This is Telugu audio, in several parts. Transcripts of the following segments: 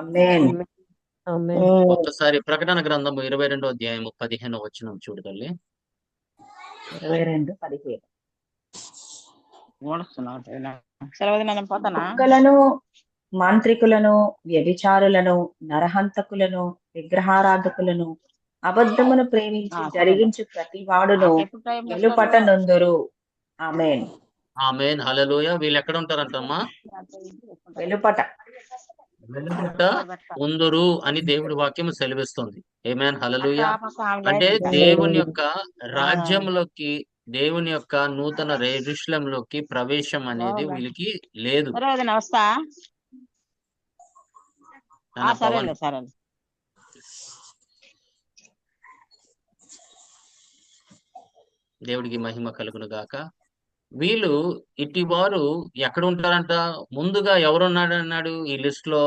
ఆమేన్. ఆమేన్. ఆమేన్. ఒక్కసారి ప్రకటన గ్రంథము 22వ అధ్యాయము 15వ వచనం చూడు తల్లి. 22:15. పోతానా? కుక్కలను, మాంత్రికులను, వ్యభిచారులను, నరహంతకులను, విగ్రహారాధకులను, అబద్ధమును ప్రేమించి జరిగించు ప్రతి వాడును వెలుపట నొందురు. ఆమేన్. ఆమేన్. హల్లెలూయా. వీళ్ళు ఎక్కడ ఉంటారంటమ్మా? వెలుపట. వెలుపట ఉందురు అని దేవుడి వాక్యం సెలవిస్తుంది. ఆమేన్. హల్లెలూయా. అంటే దేవుని యొక్క రాజ్యంలోకి, దేవుని యొక్క నూతన యెరూషలేములోకి ప్రవేశం అనేది వీళ్ళకి లేదు. వస్తా. పవన్ సరే. దేవుడికి మహిమ కలుగును గాక. వీళ్ళు ఇట్టి వారు ఎక్కడ ఉంటారంట? ముందుగా ఎవరున్నాడు అన్నాడు ఈ లిస్ట్ లో?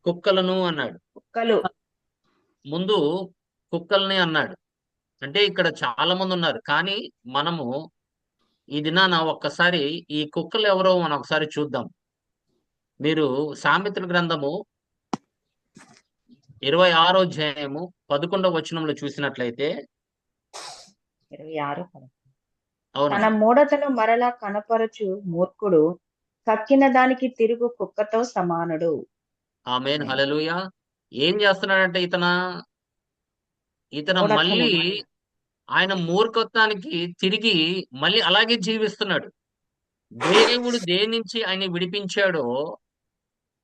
కుక్కలను అన్నాడు. కుక్కలు. ముందు కుక్కల్ని అన్నాడు. అంటే ఇక్కడ చాలా మంది ఉన్నారు. కానీ మనము ఈ దినాన ఒక్కసారి ఈ కుక్కలు ఎవరో మనం ఒకసారి చూద్దాం. మీరు సామెతల గ్రంథము 26వ అధ్యాయము 11వ వచనంలో చూసినట్లయితే 26. అవును, తన మూఢతను మరలా కనపరచు మూర్ఖుడు కక్కిన దానికి తిరుగు కుక్కతో సమానుడు. ఆమేన్. హల్లెలూయా. ఏం చేస్తున్నాడంటే ఇతను మళ్ళీ ఆయన మూర్ఖత్వానికి తిరిగి మళ్ళీ అలాగే జీవిస్తున్నాడు. దేవుడు దేని నుంచి ఆయన విడిపించాడో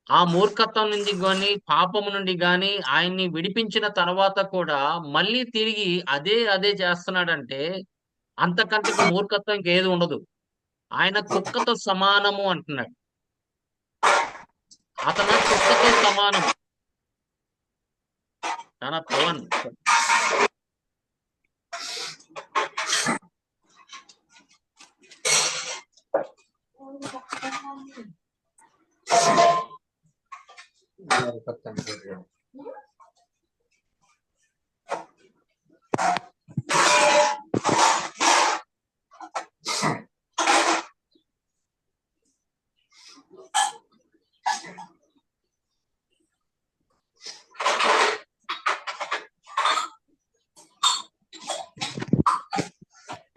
ఆ మూర్ఖత్వం నుండి గాని, పాపము నుండి గాని ఆయన్ని విడిపించిన తర్వాత కూడా మళ్ళీ తిరిగి అదే చేస్తున్నాడంటే అంతకంటే మూర్ఖత్వం ఇంకేది ఉండదు. ఆయన కుక్కతో సమానము అంటున్నాడు. అతను కుక్కతో సమానము. తన పవన్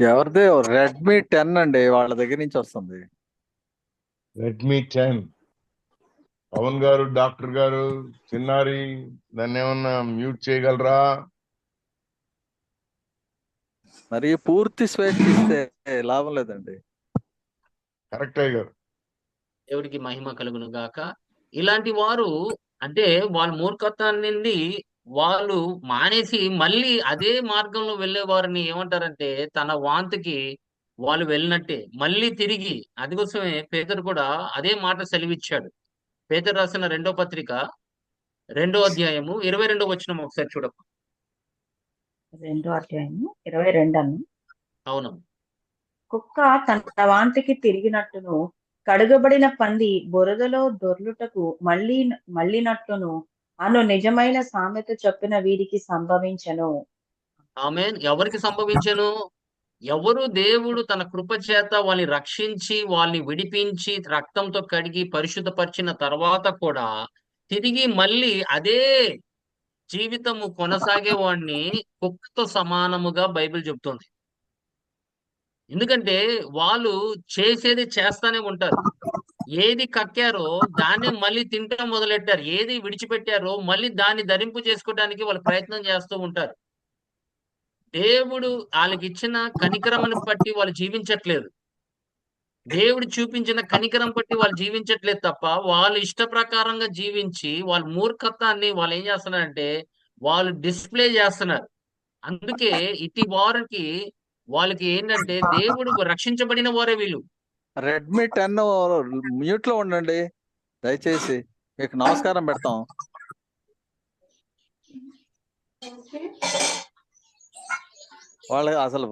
ఎవరిది? రెడ్మీ 10 అండి, వాళ్ళ దగ్గర నుంచి వస్తుంది. రెడ్మీ 10. పవన్ గారు, డాక్టర్ గారు, చిన్నారి, దాన్ని ఏమన్నా మ్యూట్ చేయగలరా? మరి పూర్తి స్వేచ్ఛ ఇస్తే లాభం లేదండి. కరెక్ట్ గారు. దేవుడికి మహిమ కలుగును గాక. ఇలాంటి వారు అంటే వాళ్ళ మూర్ఖత్వాన్ని నుండి వాళ్ళు మానేసి మళ్ళీ అదే మార్గంలో వెళ్ళే వారిని ఏమంటారంటే తన వాంతికి వాళ్ళు వెళ్ళినట్టే మళ్ళీ తిరిగి. అందుకోసమే పేతురు కూడా అదే మాట సెలవిచ్చాడు. పేతురు రాసిన 2వ పత్రిక 2వ అధ్యాయము 22వ వచనం ఒకసారి చూడకు. 2వ అధ్యాయము 22. అవును. కుక్క తన వాంతికి తిరిగినట్టును కడుగబడిన పంది బురదలో దొర్లుటకు మళ్ళినట్టును అను నిజమైన సామెత చొప్పున వీరికి సంభవించెను. ఆమేన్. ఎవరికి సంభవించెను? ఎవరు దేవుడు తన కృప చేత వాళ్ళని రక్షించి వాళ్ళని విడిపించి రక్తంతో కడిగి పరిశుద్ధపరిచిన తర్వాత కూడా తిరిగి మళ్ళీ అదే జీవితము కొనసాగే వాడిని కుక్కతో సమానముగా బైబిల్ చెప్తుంది. ఎందుకంటే వాళ్ళు చేసేది చేస్తానే ఉంటారు. ఏది కక్కారో దాన్ని మళ్ళీ తింటం మొదలెట్టారు. ఏది విడిచిపెట్టారో మళ్ళీ దాన్ని ధరింపు చేసుకోవడానికి వాళ్ళు ప్రయత్నం చేస్తూ ఉంటారు. దేవుడు వాళ్ళకి ఇచ్చిన కనికరమని బట్టి వాళ్ళు జీవించట్లేదు. దేవుడు చూపించిన కనికరం బట్టి వాళ్ళు జీవించట్లేదు తప్ప వాళ్ళు ఇష్ట ప్రకారంగా జీవించి వాళ్ళ మూర్ఖత్వాన్ని వాళ్ళు ఏం చేస్తున్నారంటే వాళ్ళు డిస్ప్లే చేస్తున్నారు. అందుకే ఇటు వారికి వాళ్ళకి ఏంటంటే దేవుడు రక్షించబడిన వారే వీళ్ళు. రెడ్మీ 10 మ్యూట్ లో ఉండండి దయచేసి, మీకు నమస్కారం పెడతాం. వాళ్ళు అసలు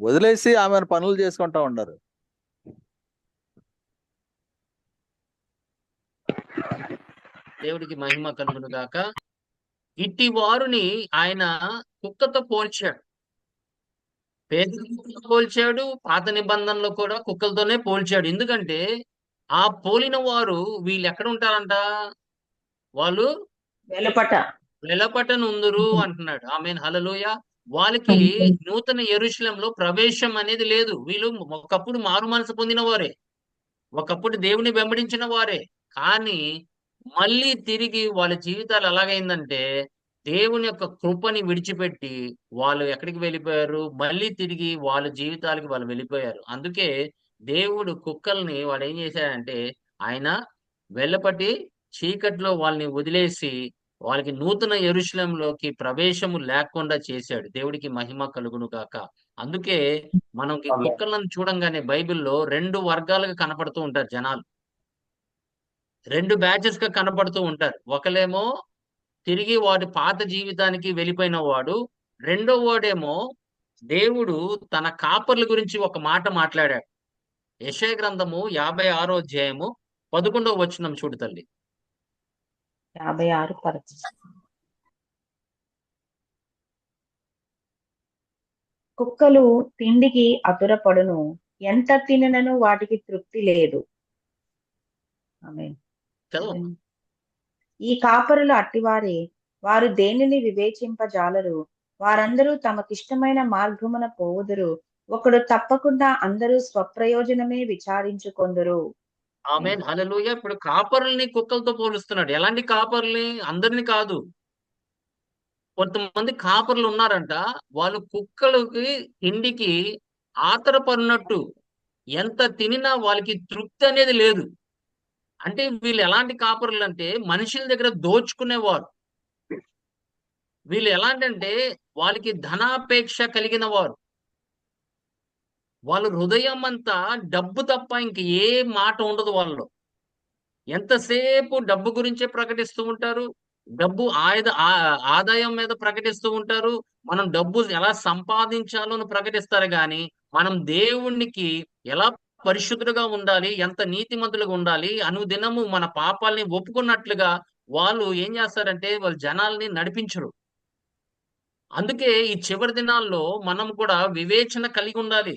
వదిలేసి ఆమెను పనులు చేసుకుంటా ఉన్నారు. దేవుడికి మహిమ కలుగును గాక. ఇట్టి వారిని ఆయన కుక్కతో పోల్చాడు. పేదలతో పోల్చాడు, పాత నిబంధనలో కూడా కుక్కలతోనే పోల్చాడు. ఎందుకంటే ఆ పోలిన వారు వీళ్ళు ఎక్కడ ఉంటారంట? వాళ్ళు వెలుపట. వెలపటనుందురు అంటున్నాడు. ఆమేన్, హల్లెలూయా. వాళ్ళకి నూతన యెరూషలేములో ప్రవేశం అనేది లేదు. వీళ్ళు ఒకప్పుడు మారు మనసు పొందిన వారే, ఒకప్పుడు దేవుని వెంబడించిన వారే. కానీ మళ్ళీ తిరిగి వాళ్ళ జీవితాలు ఎలాగైందంటే, దేవుని యొక్క కృపని విడిచిపెట్టి వాళ్ళు ఎక్కడికి వెళ్ళిపోయారు? మళ్ళీ తిరిగి వాళ్ళ జీవితాలకి వాళ్ళు వెళ్ళిపోయారు. అందుకే దేవుడు కుక్కల్ని వాడేం చేశాడంటే, ఆయన వెళ్ళపట్టి చీకట్లో వాళ్ళని వదిలేసి, వాళ్ళకి నూతన యెరూషలేములోకి ప్రవేశము లేకుండా చేశాడు. దేవుడికి మహిమ కలుగును గాక. అందుకే మనకి కుక్కలను చూడంగానే బైబిల్‌లో 2 వర్గాలుగా కనపడుతూ ఉంటారు జనాలు. 2 బ్యాచెస్‌గా కనపడుతూ ఉంటారు. ఒకళ్ళేమో తిరిగి వాడి పాత జీవితానికి వెళ్ళిపోయిన వాడు. రెండో వాడేమో దేవుడు తన కాపర్ల గురించి ఒక మాట మాట్లాడాడు. యెషయా గ్రంథము 56 అధ్యాయము 11వ వచనం చూడు తల్లి. 56:11. కుక్కలు తిండికి అతురపడును, ఎంత తిననను వాటికి తృప్తి లేదు. ఆమేన్. చదవమ్మా. ఈ కాపరులు అట్టివారే, వారు దేనిని వివేచింపజాలరు. వారందరూ తమకిష్టమైన మార్గమున పోవుదురు. ఒకడు తప్పకుండా అందరూ స్వప్రయోజనమే విచారించుకొందురు. ఆమేన్, హల్లెలూయా. ఇప్పుడు కాపరుల్ని కుక్కలతో పోలుస్తున్నాడు. ఎలాంటి కాపరుల్ని? అందరిని కాదు. కొంతమంది కాపరులు ఉన్నారంట. వాళ్ళు కుక్కలకి తిండికి ఆతరపడినట్టు ఎంత తినినా వాళ్ళకి తృప్తి అనేది లేదు. అంటే వీళ్ళు ఎలాంటి కాపరులు అంటే మనుషుల దగ్గర దోచుకునేవారు. వీళ్ళు ఎలాంటంటే వాళ్ళకి ధనాపేక్ష కలిగిన వారు. వాళ్ళ హృదయం అంతా డబ్బు తప్ప ఇంక ఏ మాట ఉండదు వాళ్ళలో. ఎంతసేపు డబ్బు గురించే ప్రకటిస్తూ ఉంటారు. డబ్బు ఆదాయం మీద ప్రకటిస్తూ ఉంటారు. మనం డబ్బు ఎలా సంపాదించాలో అని ప్రకటిస్తారు గానీ, మనం దేవునికి ఎలా పరిశుద్ధులుగా ఉండాలి, ఎంత నీతిమంతులుగా ఉండాలి, అనుదినము మన పాపాల్ని ఒప్పుకున్నట్లుగా వాళ్ళు ఏం చేస్తారంటే, వాళ్ళు జనాల్ని నడిపించరు. అందుకే ఈ చివరి దినాల్లో మనం కూడా వివేచన కలిగి ఉండాలి.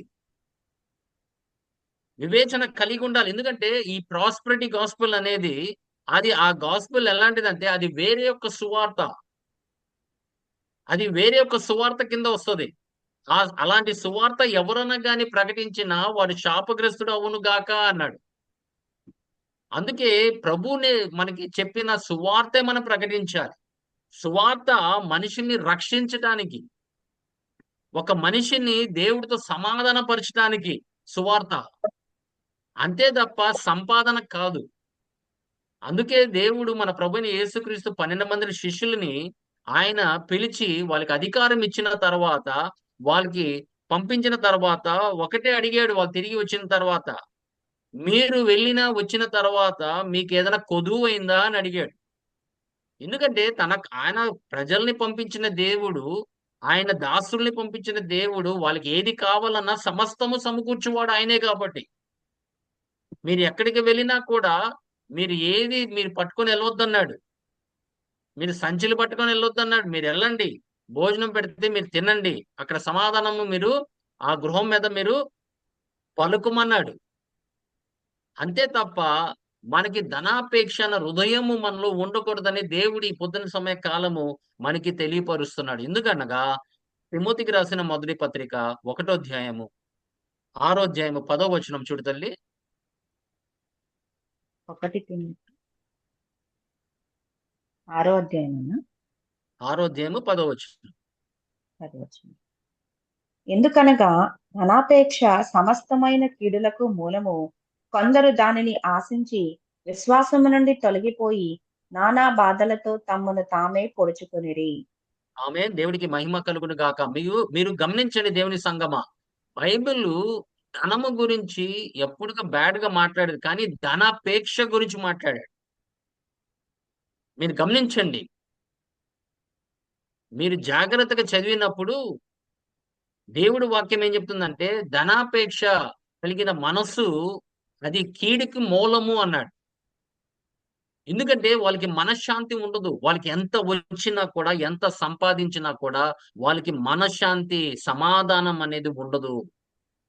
వివేచన కలిగి ఉండాలి. ఎందుకంటే ఈ ప్రాస్పెరిటీ గాస్పెల్ అనేది ఆ గాస్పెల్ ఎలాంటిదంటే అది వేరే యొక్క సువార్త. అది వేరే యొక్క సువార్త కింద వస్తది. అలాంటి సువార్త ఎవరన్నా గాని ప్రకటించినా వాడు శాపగ్రస్తుడు అవును గాక అన్నాడు. అందుకే ప్రభువునే మనకి చెప్పిన సువార్తే మనం ప్రకటించాలి. సువార్త మనిషిని రక్షించటానికి, ఒక మనిషిని దేవుడితో సమాధానపరచటానికి సువార్త. అంతే తప్ప సంపాదన కాదు. అందుకే దేవుడు మన ప్రభువైన యేసుక్రీస్తు 12 మంది శిష్యులని ఆయన పిలిచి వాళ్ళకి అధికారం ఇచ్చిన తర్వాత, వాళ్ళకి పంపించిన తర్వాత ఒకటే అడిగాడు వాళ్ళు తిరిగి వచ్చిన తర్వాత. మీరు వచ్చిన తర్వాత మీకేదైనా కొదువయిందా అని అడిగాడు. ఎందుకంటే ఆయన ప్రజల్ని పంపించిన దేవుడు, ఆయన దాసుల్ని పంపించిన దేవుడు వాళ్ళకి ఏది కావాలన్నా సమస్తము సమకూర్చువాడు ఆయనే కాబట్టి. మీరు ఎక్కడికి వెళ్ళినా కూడా మీరు పట్టుకొని వెళ్ళొద్దన్నాడు. మీరు సంచులు పట్టుకొని వెళ్ళొద్దన్నాడు. మీరు వెళ్ళండి. భోజనం పెడితే మీరు తినండి. అక్కడ సమాధానము మీరు ఆ గృహం మీద మీరు పలుకుమన్నాడు. అంతే తప్ప మనకి ధనాపేక్ష అన్న హృదయము మనలో ఉండకూడదని దేవుడు ఈ పొద్దున సమయ కాలము మనకి తెలియపరుస్తున్నాడు. ఎందుకనగా తిమోతికి రాసిన మొదటి పత్రిక 1వ అధ్యాయము 6వ అధ్యాయము 10వ వచనం చూడు తల్లి. 1 తిమోతి 6వ అధ్యాయమేనా? 6వ అధ్యాయము 10వ వచనం. 10వ వచనం. ఎందుకనగా ధనాపేక్ష సమస్తమైన కీడులకు మూలము. కొందరు దానిని ఆశించి విశ్వాసము నుండి తొలగిపోయి నానా బాధలతో తమ్మును తామే పొడుచుకొనిరి. ఆమేన్, దేవుడికి మహిమ కలుగును గాక. మీరు గమనించండి దేవుని సంగమా. బైబిల్ ధనము గురించి ఎప్పుడుగా బ్యాడ్ గా మాట్లాడేది, కానీ ధనాపేక్ష గురించి మాట్లాడాడు. మీరు గమనించండి. మీరు జాగ్రత్తగా చదివినప్పుడు దేవుడి వాక్యం ఏం చెప్తుందంటే, ధనాపేక్ష కలిగిన మనస్సు అది కీడుకి మూలము అన్నాడు. ఎందుకంటే వాళ్ళకి మనశ్శాంతి ఉండదు. వాళ్ళకి ఎంత వచ్చినా కూడా, ఎంత సంపాదించినా కూడా వాళ్ళకి మనశ్శాంతి, సమాధానం అనేది ఉండదు.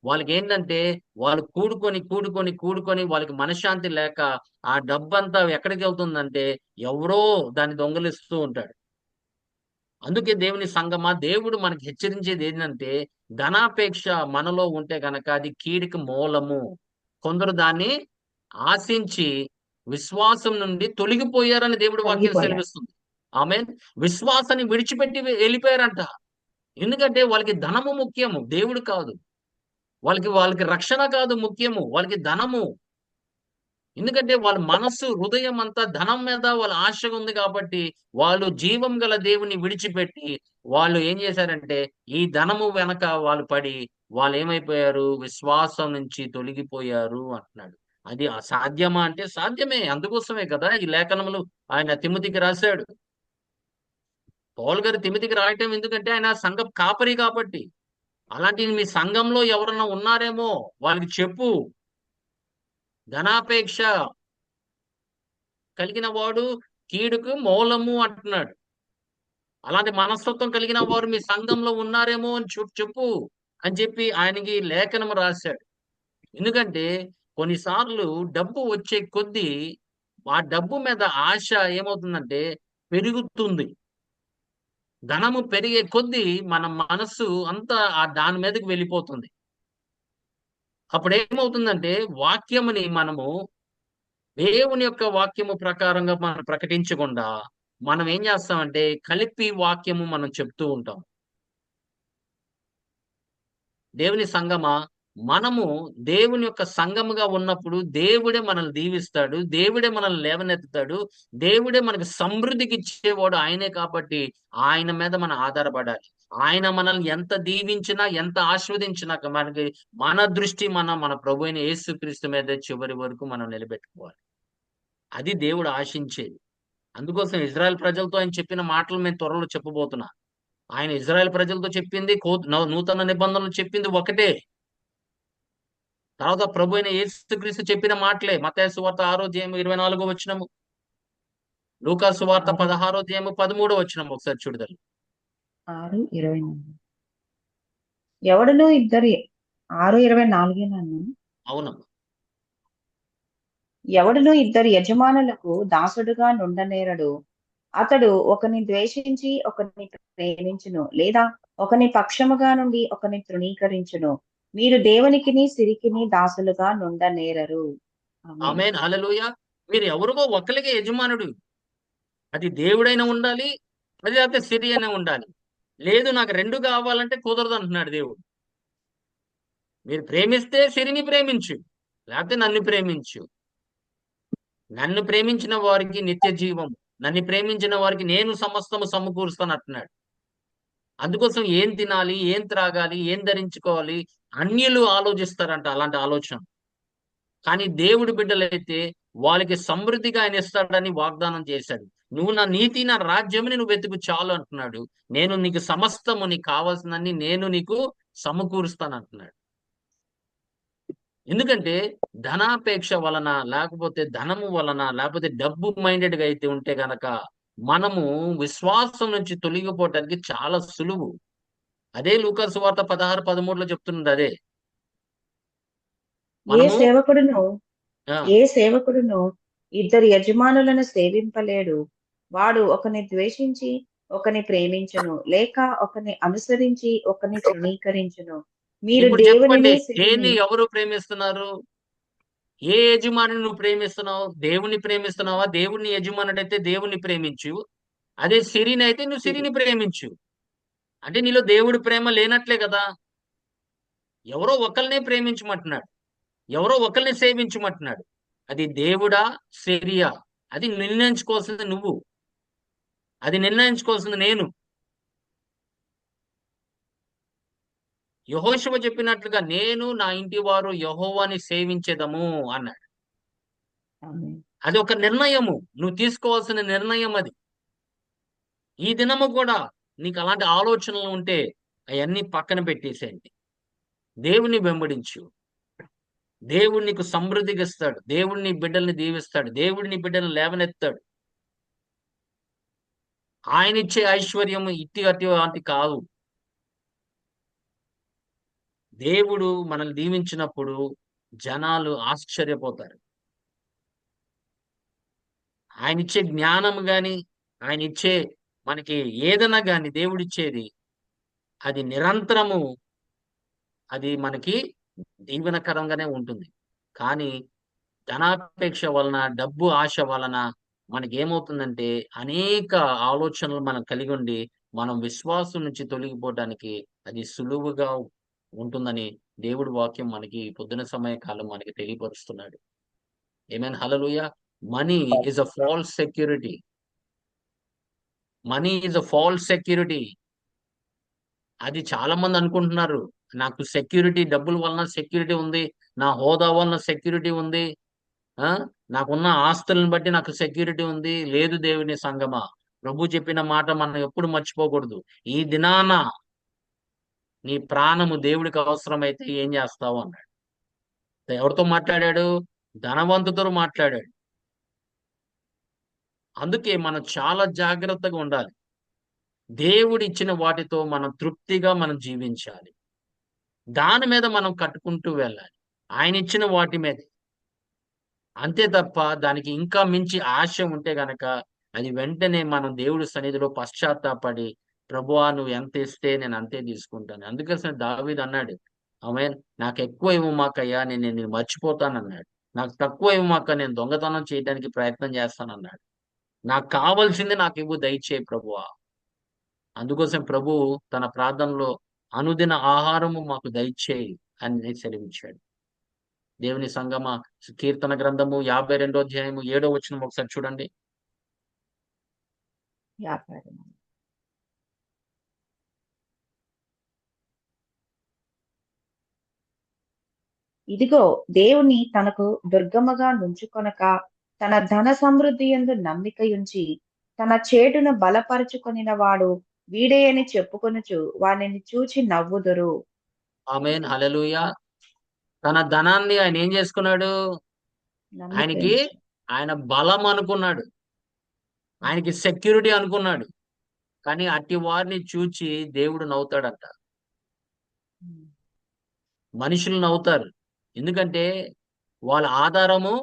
వాళ్ళకి ఏంటంటే వాళ్ళు కూడుకొని వాళ్ళకి మనశ్శాంతి లేక ఆ డబ్బంతా ఎక్కడికి వెళ్తుందంటే ఎవరో దాన్ని దొంగలిస్తూ ఉంటాడు. అందుకే దేవుని సంగమా, దేవుడు మనకి హెచ్చరించేది ఏంటంటే ధనాపేక్ష మనలో ఉంటే గనక అది కీడుకి మూలము. కొందరు దాన్ని ఆశించి విశ్వాసం నుండి తొలగిపోయారని దేవుడి వాక్యం తొలగిపోయారు. సెలవిస్తుంది. ఆమేన్. విశ్వాసాన్ని విడిచిపెట్టి వెళ్ళిపోయారంట. ఎందుకంటే వాళ్ళకి ధనము ముఖ్యము, దేవుడు కాదు. వాళ్ళకి రక్షణ కాదు ముఖ్యము, వాళ్ళకి ధనము. ఎందుకంటే వాళ్ళ మనస్సు, హృదయం అంతా ధనం మీద వాళ్ళ ఆశగా ఉంది కాబట్టి వాళ్ళు జీవం గల దేవుని విడిచిపెట్టి వాళ్ళు ఏం చేశారంటే ఈ ధనము వెనక వాళ్ళు పడి వాళ్ళు ఏమైపోయారు? విశ్వాసం నుంచి తొలగిపోయారు అంటున్నాడు. అది అసాధ్యమా అంటే సాధ్యమే. అందుకోసమే కదా ఈ లేఖనములు ఆయన తిమోతికి రాశాడు. పౌలు గారు తిమోతికి రాయటం ఎందుకంటే ఆయన సంఘం కాపరి కాబట్టి. అలాంటి మీ సంఘంలో ఎవరన్నా ఉన్నారేమో వాళ్ళకి చెప్పు. ధనాపేక్ష కలిగిన వాడు కీడుకు మూలము అంటున్నాడు. అలాంటి మనస్తత్వం కలిగిన వారు మీ సంఘంలో ఉన్నారేమో అని చెప్పు అని చెప్పి ఆయనకి లేఖనం రాశాడు. ఎందుకంటే కొన్నిసార్లు డబ్బు వచ్చే కొద్దీ ఆ డబ్బు మీద ఆశ ఏమవుతుందంటే పెరుగుతుంది. ధనము పెరిగే కొద్దీ మన మనస్సు అంతా దాని మీదకి వెళ్ళిపోతుంది. అప్పుడు ఏమవుతుందంటే వాక్యముని మనము దేవుని యొక్క వాక్యము ప్రకారంగా మనం ప్రకటించకుండా మనం ఏం చేస్తామంటే కలిపి వాక్యము మనం చెప్తూ ఉంటాం. దేవుని సంగమా, మనము దేవుని యొక్క సంఘముగా ఉన్నప్పుడు దేవుడే మనల్ని దీవిస్తాడు, దేవుడే మనల్ని లేవనెత్తుతాడు, దేవుడే మనకి సమృద్ధికి ఇచ్చేవాడు ఆయనే కాబట్టి ఆయన మీద మనం ఆధారపడాలి. ఆయన మనల్ని ఎంత దీవించినా ఎంత ఆస్వాదించినా మనకి మన దృష్టి మన ప్రభు అయిన యేసుక్రీస్తు మీద చివరి వరకు మనం నిలబెట్టుకోవాలి. అది దేవుడు ఆశించేది. అందుకోసం ఇజ్రాయెల్ ప్రజలతో ఆయన చెప్పిన మాటలు మేము త్వరలో చెప్పబోతున్నా. ఆయన ఇజ్రాయెల్ ప్రజలతో చెప్పింది నూతన నిబంధనలు చెప్పింది ఒకటే. తర్వాత ప్రభు అయిన యేసుక్రీస్తు చెప్పిన మాటలే. మత్తయి సువార్త 6వ అధ్యాయం 24వ వచనము, లూకా సువార్త 16వ అధ్యాయం 13వ వచనం ఒకసారి చూడదాం. 6:24 ఎవడును ఇద్దరు 6:24 అవును. ఎవడును ఇద్దరు యజమానులకు దాసుడుగా నుండనేరడు. అతడు ఒకని ద్వేషించి ఒకని ప్రేమించును, లేదా ఒకని పక్షముగా నుండి ఒకని తృణీకరించును. మీరు దేవునికిని సిరికిని దాసులుగా నుండనేరరు. ఆమేన్. ఆమేన్. హల్లెలూయా. మీరు ఎవరికో ఒకరికి యజమానుడు. అది దేవుడైనా ఉండాలి, అది లేకపోతే సిరి అయినా ఉండాలి. లేదు నాకు రెండు కావాలంటే కుదరదు అంటున్నాడు దేవుడు. మీరు ప్రేమిస్తే సిరిని ప్రేమించు, లేకపోతే నన్ను ప్రేమించు. నన్ను ప్రేమించిన వారికి నిత్య జీవం, నన్ను ప్రేమించిన వారికి నేను సమస్తము సమకూరుస్తాను అంటున్నాడు. అందుకోసం ఏం తినాలి, ఏం త్రాగాలి, ఏం ధరించుకోవాలి అన్యులు ఆలోచిస్తారంట అలాంటి ఆలోచన. కానీ దేవుడి బిడ్డలైతే వాళ్ళకి సమృద్ధిగా ఆయన ఇస్తాడని వాగ్దానం చేశాడు. నువ్వు నా నీతి నా రాజ్యముని నువ్వు వెతుకు చాలు అంటున్నాడు. నేను నీకు సమస్తము నీకు కావాల్సినన్ని నేను నీకు సమకూరుస్తాను అంటున్నాడు. ఎందుకంటే ధనాపేక్ష వలన, లేకపోతే ధనము వలన, లేకపోతే డబ్బు మైండెడ్ గా అయితే ఉంటే గనక మనము విశ్వాసం నుంచి తొలగిపోవటానికి చాలా సులువు. అదే లూకా సువార్త 16:13లో చెప్తున్నది అదే. ఏ మనము సేవకుడును ఆ, ఏ సేవకుడును ఇద్దరు యజమానులను సేవింపలేడు. వాడు ఒకని ద్వేషించి ఒకని ప్రేమించును, లేక ఒకని అనుసరించి ఒకని తృణీకరించును. మీరు ఇప్పుడు దేవునిని చెప్పండి, సిరిని దేన్ని ఎవరు ప్రేమిస్తున్నారు? ఏ యజమానిని నువ్వు ప్రేమిస్తున్నావు? దేవుణ్ణి ప్రేమిస్తున్నావా? దేవుణ్ణి యజమానుడైతే దేవుణ్ణి ప్రేమించు. అదే సిరిని అయితే నువ్వు సిరి. సిరిని ప్రేమించు. అంటే నీలో దేవుడి ప్రేమ లేనట్లే కదా. ఎవరో ఒకరినే ప్రేమించమంటున్నాడు, ఎవరో ఒకరిని సేవించమంటున్నాడు. అది దేవుడా, సిరియా? అది నిర్ణయించుకోవాల్సింది నువ్వు, అది నిర్ణయించుకోవాల్సింది నేను. యెహోషువ చెప్పినట్లుగా నేను నా ఇంటి వారు యెహోవాని సేవించెదము అన్నాడు. ఆమేన్. అది ఒక నిర్ణయము, నువ్వు తీసుకోవాల్సిన నిర్ణయం అది. ఈ దినము కూడా నీకు అలాంటి ఆలోచనలు ఉంటే అవన్నీ పక్కన పెట్టేసేయండి. దేవుని వెంబడించు. దేవుడు నీకు సమృద్ధిగా ఇస్తాడు, దేవుడు నీ బిడ్డల్ని దీవిస్తాడు, దేవుడు నీ బిడ్డల్ని లేవనెత్తాడు. ఆయన ఇచ్చే ఐశ్వర్యం ఇట్టి అట్టి కాదు. దేవుడు మనల్ని దీవించినప్పుడు జనాలు ఆశ్చర్యపోతారు. ఆయన ఇచ్చే జ్ఞానం గాని, ఆయన ఇచ్చే మనకి ఏదైనా గాని దేవుడిచ్చేది అది నిరంతరము అది మనకి దీవెనకరంగానే ఉంటుంది. కానీ ధనాపేక్ష వలన, డబ్బు ఆశ వలన మనకేమవుతుందంటే అనేక ఆలోచనలు మనం కలిగి ఉండి, మనం విశ్వాసం నుంచి తొలగిపోవడానికి అది సులువుగా ఉంటుందని దేవుడి వాక్యం మనకి ఈ పొద్దున సమయకాలం మనకి తెలియపరుస్తున్నాడు. ఆమేన్. హల్లెలూయా. Money is a false security. Money is a false security. అది చాలా మంది అనుకుంటున్నారు. నాకు సెక్యూరిటీ డబ్బుల వలన సెక్యూరిటీ ఉంది. నా హోదా వలన సెక్యూరిటీ ఉంది. ఆ! నాకున్న ఆస్తులను బట్టి నాకు సెక్యూరిటీ ఉంది. లేదు దేవుని సంగమా. ప్రభు చెప్పిన మాట మనం ఎప్పుడు మర్చిపోకూడదు. ఈ దినాన నీ ప్రాణము దేవుడికి అవసరమైతే ఏం చేస్తావు అన్నాడు. ఎవరితో మాట్లాడాడు? ధనవంతుడితో మాట్లాడాడు. అందుకే మనం చాలా జాగ్రత్తగా ఉండాలి. దేవుడిచ్చిన వాటితో మనం తృప్తిగా మనం జీవించాలి. దాని మీద మనం కట్టుకుంటూ వెళ్ళాలి. ఆయన ఇచ్చిన వాటి మీదే. అంతే తప్ప దానికి ఇంకా మించి ఆశ ఉంటే గనక అది వెంటనే మనం దేవుడి సన్నిధిలో పశ్చాత్తాపడి, ప్రభువా నువ్వు ఎంత ఇస్తే నేను అంతే తీసుకుంటాను. అందుకోసమే దావీదు అన్నాడు, ఆమేన్. నాకు ఎక్కువ ఇవ్వమాకయ్యా, నేను నిన్ను మర్చిపోతానన్నాడు. నాకు తక్కువ ఇవ్వమాక, నేను దొంగతనం చేయడానికి ప్రయత్నం చేస్తానన్నాడు. నాకు కావాల్సింది నాకు ఇవ్వు దయచేయి ప్రభువా. అందుకోసం ప్రభువు తన ప్రార్థనలో అనుదిన ఆహారము మాకు దయచేయి అని సెలవిచ్చాడు. దేవుని సంగమ, కీర్తన గ్రంథము 52వ అధ్యాయము 7వ వచనం ఒకసారి చూడండి. వ్యాపారం. ఇదిగో దేవుని తనకు దుర్గముగా నుంచుకొనక తన ధన సమృద్ధి యందు నమ్మికయుంచి తన చేటును బలపరుచుకొనిన వాడు వీడే అని చెప్పుకొనుచు వానిని చూచి నవ్వుదురు. ఆమేన్. హల్లెలూయా. తన ధనాన్ని ఆయన ఏం చేసుకున్నాడు? ఆయనకి నమ్మికయుంచి. ఆయన బలం అనుకున్నాడు. ఆయనకి సెక్యూరిటీ అనుకున్నాడు. కానీ అట్టి వారిని చూచి దేవుడు నవ్వుతాడంట. ఉమ్. మనుషులు నవ్వుతారు. ఎందుకంటే వాళ్ళ ఆధారము,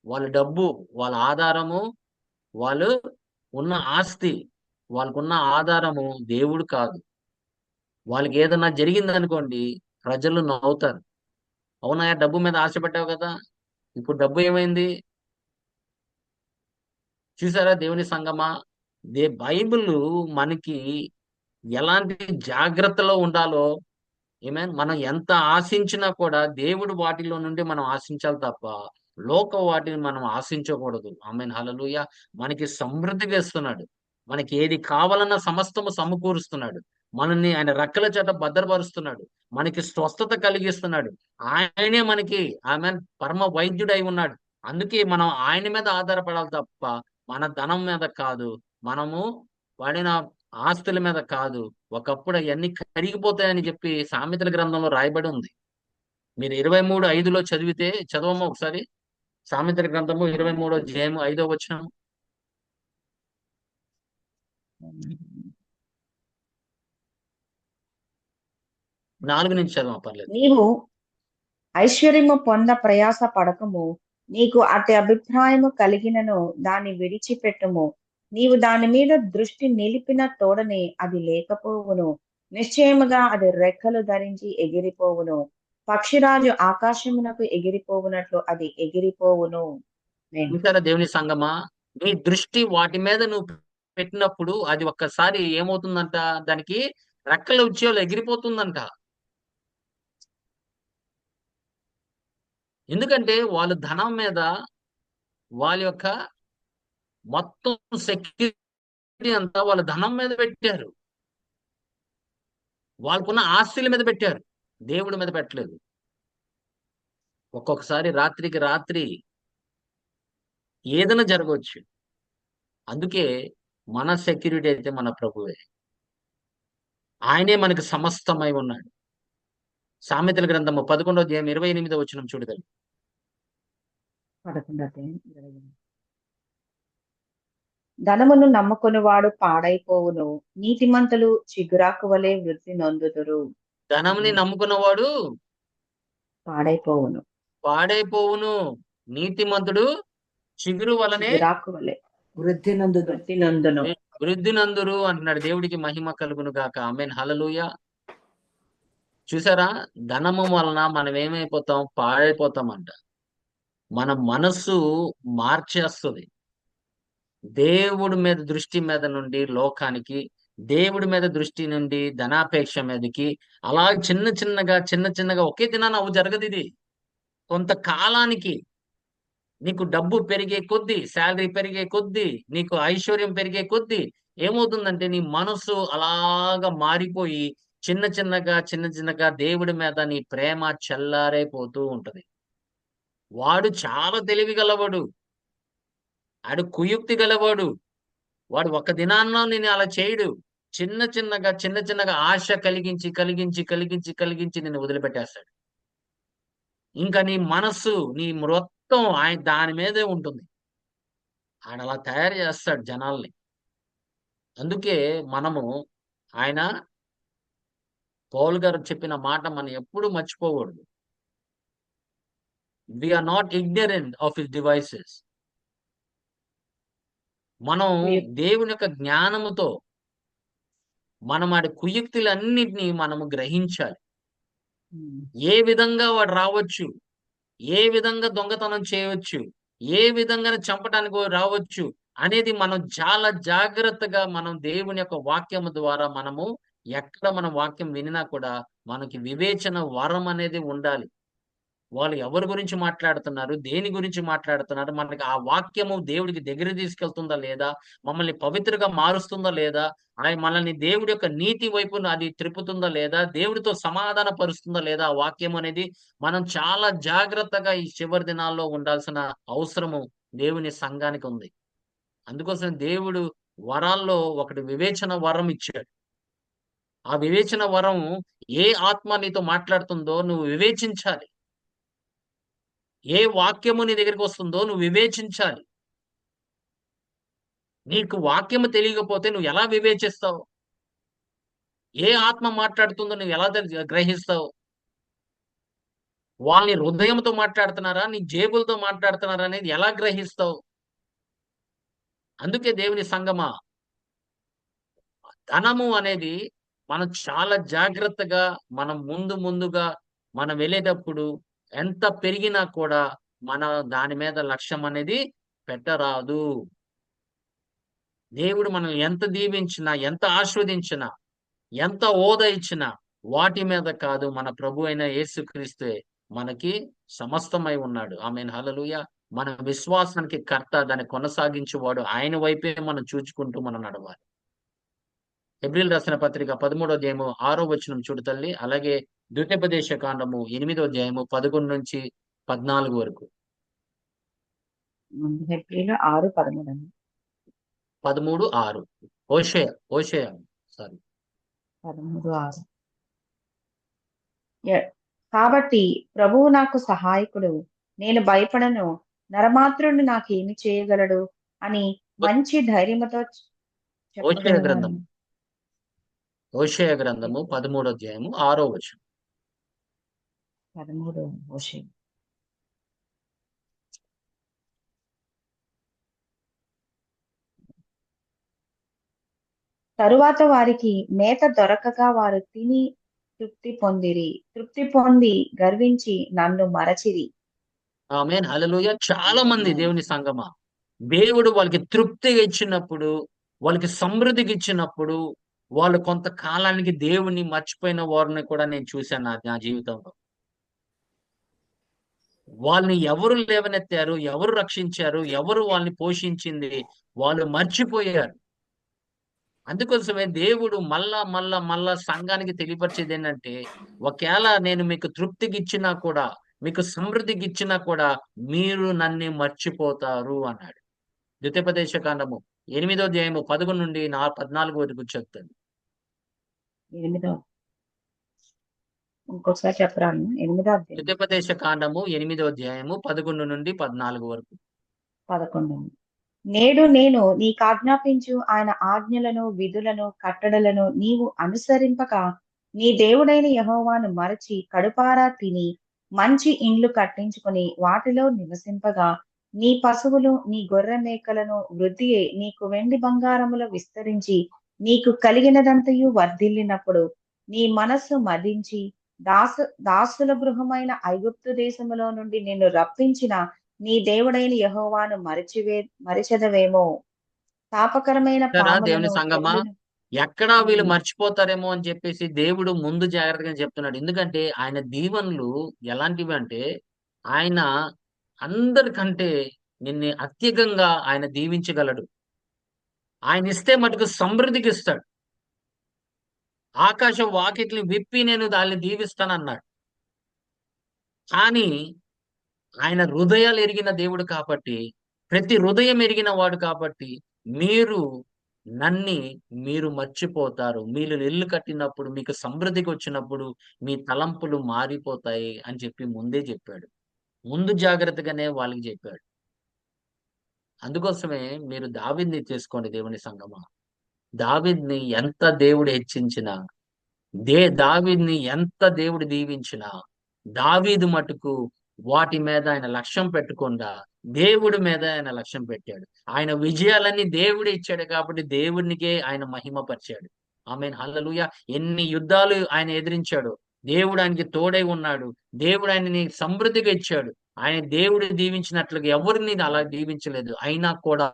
వాళ్ళ డబ్బు, వాళ్ళ ఆధారము, వాళ్ళు ఉన్న ఆస్తి, వాళ్ళకున్న ఆధారము దేవుడు కాదు. వాళ్ళకి ఏదన్నా జరిగిందనుకోండి, ప్రజలు నవ్వుతారు. అవునా, డబ్బు మీద ఆశపడ్డావు కదా, ఇప్పుడు డబ్బు ఏమైంది? చూసారా దేవుని సంగమా? బైబిల్ మనకి ఎలాంటి జాగ్రత్తలో ఉండాలో, మనం ఎంత ఆశించినా కూడా దేవుడు వాటిలో నుండి మనం ఆశించాలి తప్ప లోక వాటిని మనం ఆశించకూడదు. ఆమేన్. హల్లెలూయా. మనకి సమృద్ధిగా ఇస్తున్నాడు. మనకి ఏది కావాలన్నా సమస్తము సమకూరుస్తున్నాడు. మనల్ని ఆయన రెక్కల చేత భద్రపరుస్తున్నాడు. మనకి స్వస్థత కలిగిస్తున్నాడు. ఆయనే మనకి ఆమేన్ పరమ వైద్యుడై ఉన్నాడు. అందుకే మనం ఆయన మీద ఆధారపడాలి తప్ప మన ధనం మీద కాదు. మనము వాడిన ఆస్తుల మీద కాదు. ఒకప్పుడు అవన్నీ కరిగిపోతాయని చెప్పి సామెతల గ్రంథంలో రాయబడి ఉంది. మీరు 23:5లో చదవమ్మా ఒకసారి. సామెతల గ్రంథము 23వ అధ్యాయము 5వ వచనం. 4 నుంచి చదవ పర్లేదు. నీవు ఐశ్వర్యము పొంద ప్రయాస పడకము. నీకు అతి అభిప్రాయము కలిగినను దాన్ని విడిచిపెట్టుము. నీవు దాని మీద దృష్టి నిలిపిన తోడనే అది లేకపోవును. నిశ్చయముగా అది రెక్కలు ధరించి ఎగిరిపోవును. పక్షిరాజు ఆకాశమునకు ఎగిరిపోవునట్లు అది ఎగిరిపోవును. చూసారా దేవుని సంగమా? నీ దృష్టి వాటి మీద నువ్వు పెట్టినప్పుడు అది ఒక్కసారి ఏమవుతుందంట, దానికి రెక్కలు వచ్చి ఎగిరిపోతుందంట. ఎందుకంటే వాళ్ళు ధనం మీద వాళ్ళ యొక్క మొత్తం సెక్యూరిటీ అంతా వాళ్ళ ధనం మీద పెట్టారు. వాళ్ళకున్న ఆస్తుల మీద పెట్టారు. దేవుడి మీద పెట్టలేదు. ఒక్కొక్కసారి రాత్రికి రాత్రి ఏదైనా జరగవచ్చు. అందుకే మన సెక్యూరిటీ అయితే మన ప్రభువే. ఆయనే మనకు సమస్తమై ఉన్నాడు. సామెతల గ్రంథము 11వ అధ్యాయం 28వ వచనం చూడగలరు. 11. ధనమును నమ్ముకొనివాడు పాడైపోవును. నీతిమంతులు చిగురాకు వలె వృద్ధి నొందుదురు. ధనంని నమ్ముకున్నవాడు పాడైపోవును. పాడైపోవును, నీతిమంతుడు చిగురు వలనే చిగురాకు వలె వృద్ధి నందుదు. వృద్ధి నందును. వృద్ధి నందురు అంటున్నాడు. దేవుడికి మహిమ కలుగును గాక. ఆమేన్, హల్లెలూయా. చూసారా, ధనము వలన మనం ఏమైపోతాం? పాడైపోతామంట. మన మనస్సు మార్చేస్తుంది. దేవుడి మీద దృష్టి మీద నుండి లోకానికి, దేవుడి మీద దృష్టి నుండి ధనాపేక్ష మీదకి, అలా చిన్న చిన్నగా ఒకే దినాన అవి జరగదు. ఇది కొంతకాలానికి. నీకు డబ్బు పెరిగే కొద్దీ, శాలరీ పెరిగే కొద్దీ, నీకు ఐశ్వర్యం పెరిగే కొద్దీ ఏమవుతుందంటే నీ మనసు అలాగా మారిపోయి చిన్న చిన్నగా దేవుడి మీద నీ ప్రేమ చల్లారైపోతూ ఉంటది. వాడు చాలా తెలివి గలవాడు, ఆడు కుయుక్తి గలవాడు. వాడు ఒక దినాన్న నేను అలా చేయడు. చిన్న చిన్నగా ఆశ కలిగించి నిన్ను వదిలిపెట్టేస్తాడు. ఇంకా నీ మనస్సు, నీ మొత్తం ఆయన దాని మీదే ఉంటుంది. ఆయన అలా తయారు చేస్తాడు జనాల్ని. అందుకే మనము ఆయన పౌలు గారు చెప్పిన మాట మనం ఎప్పుడు మర్చిపోకూడదు. We are not ignorant of his devices. మనం దేవుని యొక్క జ్ఞానముతో మనం ఆడి కుయుక్తులన్నిటినీ మనము గ్రహించాలి. ఏ విధంగా వాడు రావచ్చు, ఏ విధంగా దొంగతనం చేయవచ్చు, ఏ విధంగా చంపడానికి రావచ్చు అనేది మనం చాలా జాగ్రత్తగా మనం దేవుని యొక్క వాక్యము ద్వారా మనము ఎక్కడ మనం వాక్యం వినినా కూడా మనకి వివేచన వరం అనేది ఉండాలి. వాళ్ళు ఎవరి గురించి మాట్లాడుతున్నారు, దేని గురించి మాట్లాడుతున్నారు, మనకి ఆ వాక్యము దేవుడికి దగ్గర తీసుకెళ్తుందా లేదా, మమ్మల్ని పవిత్రగా మారుస్తుందా లేదా, ఆయన మనల్ని దేవుడి యొక్క నీతి వైపున అది త్రిప్పుతుందా లేదా, దేవుడితో సమాధాన పరుస్తుందా లేదా, ఆ వాక్యం అనేది మనం చాలా జాగ్రత్తగా ఈ చివరి దినాల్లో ఉండాల్సిన అవసరము దేవుని సంఘానికి ఉంది. అందుకోసం దేవుడు వరాల్లో ఒకటి వివేచన వరం ఇచ్చాడు. ఆ వివేచన వరం ఏ ఆత్మ నీతో మాట్లాడుతుందో నువ్వు వివేచించాలి. ఏ వాక్యము నీ దగ్గరికి వస్తుందో నువ్వు వివేచించాలి. నీకు వాక్యము తెలియకపోతే నువ్వు ఎలా వివేచిస్తావు? ఏ ఆత్మ మాట్లాడుతుందో నువ్వు ఎలా గ్రహిస్తావు? వాళ్ళని హృదయంతో మాట్లాడుతున్నారా, నీ జేబులతో మాట్లాడుతున్నారా అనేది ఎలా గ్రహిస్తావు? అందుకే దేవుని సంగమా, ధనము అనేది మనం చాలా జాగ్రత్తగా మనం ముందుగా మనం వెళ్ళేటప్పుడు ఎంత పెరిగినా కూడా మన దాని మీద లక్ష్యం అనేది పెట్టరాదు. దేవుడు మనం ఎంత దీవించినా, ఎంత ఆస్వాదించినా, ఎంత హోదా ఇచ్చినా వాటి మీద కాదు, మన ప్రభు అయిన యేసుక్రీస్తే మనకి సమస్తమై ఉన్నాడు. ఆమేన్, హల్లెలూయా. మన విశ్వాసానికి కర్త, దాన్ని కొనసాగించేవాడు ఆయన వైపే మనం చూచుకుంటూ మనం నడవాలి. హెబ్రీయులు రాసిన పత్రిక 13వ అధ్యాయము 6వ వచనం చూడు తల్లి. అలాగే ద్వితీయోపదేశ కాండము 8వ అధ్యాయము 11 నుంచి 14 వరకు. హెబ్రీయులు 6:13. 13:6. హోషేయ సారీ 13:6. కాబట్టి ప్రభువు నాకు సహాయకుడు, నేను భయపడను, నరమాత్రుడు నాకేమి చేయగలడు అని మంచి ధైర్యముతో హోషేయ గ్రంథం చెప్పగలను. హోషేయ గ్రంథము 13వ అధ్యాయము 6వ వచనం. 13 హోషేయ. తరువాత వారికి మేత దొరకక వారు తిని తృప్తి పొంది గర్వించి నన్ను మరచిరి. ఆమేన్, హల్లెలూయా. చాలా మంది దేవుని సంగమా, దేవుడు వాళ్ళకి తృప్తిగా ఇచ్చినప్పుడు, వాళ్ళకి సమృద్ధికి ఇచ్చినప్పుడు, వాళ్ళు కొంతకాలానికి దేవుని మర్చిపోయిన వారిని కూడా నేను చూశాను నా జీవితంలో. వాళ్ళని ఎవరు లేవనెత్తారు, ఎవరు రక్షించారు, ఎవరు వాళ్ళని పోషించింది, వాళ్ళు మర్చిపోయారు. అందుకోసమే దేవుడు మళ్ళా సంఘానికి తెలియపరిచేది ఏంటంటే, ఒకవేళ నేను మీకు తృప్తికి ఇచ్చినా కూడా, మీకు సమృద్ధికి ఇచ్చినా కూడా మీరు నన్ను మర్చిపోతారు అన్నాడు. ద్వితీయోపదేశ కాండము 8వ అధ్యాయము 11 నుండి 14 వరకు చెప్తాను. 8వ ఇంకొకసారి చెప్పరాను. 8వ అధ్యాయం ద్వితీయోపదేశ కాండము 8వ అధ్యాయము 11 నుండి 14 వరకు. 11. నేడు నేను నీకు ఆజ్ఞాపించు ఆయన ఆజ్ఞలను, విధులను, కట్టడలను నీవు అనుసరింపక నీ దేవుడైన యెహోవాను మరచి కడుపారా తిని మంచి ఇండ్లు కట్టించుకొని వాటిలో నివసింపగా నీ పశువులు నీ గొర్రె మేకలను వృద్ధి అయి నీకు వెండి బంగారములు విస్తరించి నీకు కలిగినదంతయు వర్ధిల్లినప్పుడు నీ మనస్సు మదించి దాసుల గృహమైన ఐగుప్తు దేశములో నుండి నిన్ను రప్పించిన నీ దేవుడైన యెహోవాను మరిచెదవేమో. తాపకరమైన చూసారా దేవుని పాములను సంగమా, తెగులును. ఎక్కడా వీళ్ళు ఉమ్, మర్చిపోతారేమో అని చెప్పేసి దేవుడు ముందు జాగ్రత్తగా చెప్తున్నాడు. ఎందుకంటే ఆయన దీవెనలు ఎలాంటివి అంటే, ఆయన అందరికంటే నిన్ను అత్యధికంగా ఆయన దీవించగలడు. ఆయన ఇస్తే మటుకు సమృద్ధికి ఇస్తాడు. ఆకాశం వాకిట్ని విప్పి నేను దాన్ని దీవిస్తానన్నాడు. కానీ ఆయన హృదయాలు ఎరిగిన దేవుడు కాబట్టి, ప్రతి హృదయం ఎరిగిన వాడు కాబట్టి, మీరు నన్ని మీరు మర్చిపోతారు. మీరు ఇల్లు కట్టినప్పుడు, మీకు సమృద్ధికి వచ్చినప్పుడు మీ తలంపులు మారిపోతాయి అని చెప్పి ముందే చెప్పాడు. ముందు జాగ్రత్తగానే వాళ్ళకి చెప్పాడు. అందుకోసమే మీరు దావీదుని తీసుకోండి దేవుని సంగమా. దావీదుని ఎంత దేవుడు హెచ్చించినా, దావీదుని ఎంత దేవుడు దీవించినా, దావీదు మటుకు వాటి మీద ఆయన లక్ష్యం పెట్టకుండా దేవుడి మీద ఆయన లక్ష్యం పెట్టాడు. ఆయన విజయాలన్నీ దేవుడే ఇచ్చాడు కాబట్టి దేవునికే ఆయన మహిమపరిచాడు. ఆమేన్, హల్లెలూయా. ఎన్ని యుద్ధాలు ఆయన ఎదిరించాడు, దేవుడు ఆయనకి తోడై ఉన్నాడు. దేవుడు ఆయనని సమృద్ధిగా ఇచ్చాడు. ఆయన దేవుడు దీవించినట్లుగా ఎవరిని అలా దీవించలేదు. అయినా కూడా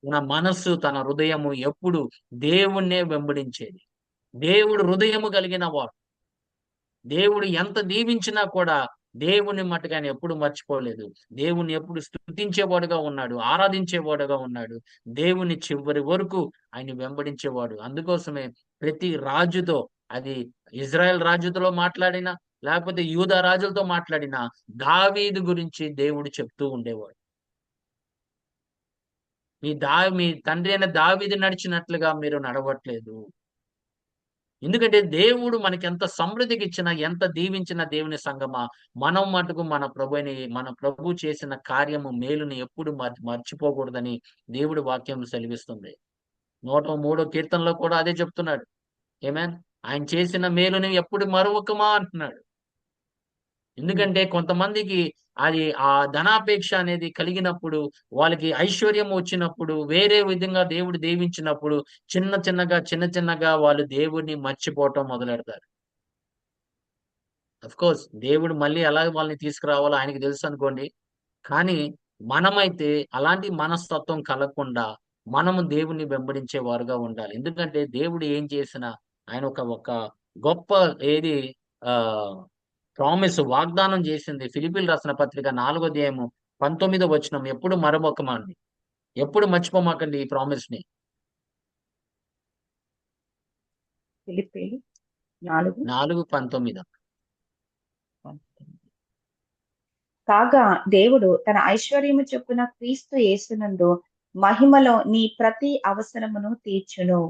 తన మనస్సు, తన హృదయము ఎప్పుడు దేవుణ్ణే వెంబడించేది. దేవుడు హృదయము కలిగిన వాడు. దేవుడు ఎంత దీవించినా కూడా దేవుని మట్టుకు ఆయన ఎప్పుడు మర్చిపోలేదు. దేవుని ఎప్పుడు స్తుతించేవాడుగా ఉన్నాడు, ఆరాధించేవాడుగా ఉన్నాడు. దేవుని చివరి వరకు ఆయన వెంబడించేవాడు. అందుకోసమే ప్రతి రాజుతో, అది ఇజ్రాయెల్ రాజుతో మాట్లాడినా లేకపోతే యూదా రాజులతో మాట్లాడినా దావీదు గురించి దేవుడు చెప్తూ ఉండేవాడు. మీ తండ్రి అయిన దావీదు నడిచినట్లుగా మీరు నడవట్లేదు. ఎందుకంటే దేవుడు మనకి ఎంత సమృద్ధికి ఇచ్చినా, ఎంత దీవించిన దేవుని సంగమా, మనం మటుకు మన ప్రభు చేసిన కార్యము మేలుని ఎప్పుడు మర్చిపోకూడదని దేవుడి వాక్యం సెలవిస్తుంది. 103వ కీర్తనలో కూడా అదే చెప్తున్నాడు. ఆమేన్. ఆయన చేసిన మేలుని ఎప్పుడు మరువకమా అంటున్నాడు. ఎందుకంటే కొంతమందికి అది ఆ ధనాపేక్ష అనేది కలిగినప్పుడు, వాళ్ళకి ఐశ్వర్యం వచ్చినప్పుడు, వేరే విధంగా దేవుడు దీవించినప్పుడు చిన్న చిన్నగా వాళ్ళు దేవుడిని మర్చిపోవటం మొదలెడతారు. అఫ్ కోర్స్ దేవుడు మళ్ళీ ఎలా వాళ్ళని తీసుకురావాలో ఆయనకి తెలుసు అనుకోండి. కానీ మనమైతే అలాంటి మనస్తత్వం కలగకుండా మనము దేవుణ్ణి వెంబడించే వారుగా ఉండాలి. ఎందుకంటే దేవుడు ఏం చేసినా ఆయన ఒక గొప్ప ఏది ఆ వాగ్దానం చేసింది. ఫిలిప్పీయులకు రాసిన పత్రిక 4వ అధ్యాయము 19వ వచనం, ఎప్పుడు మరవకమండి, ఎప్పుడు మర్చిపోమాకండి ఈ ప్రామిస్ ని. ఫిలిప్పీయులు 4:19. 4:19. కాగా దేవుడు తన ఐశ్వర్యము చొప్పున క్రీస్తు యేసునందు మహిమలో నీ ప్రతి అవసరమును తీర్చును.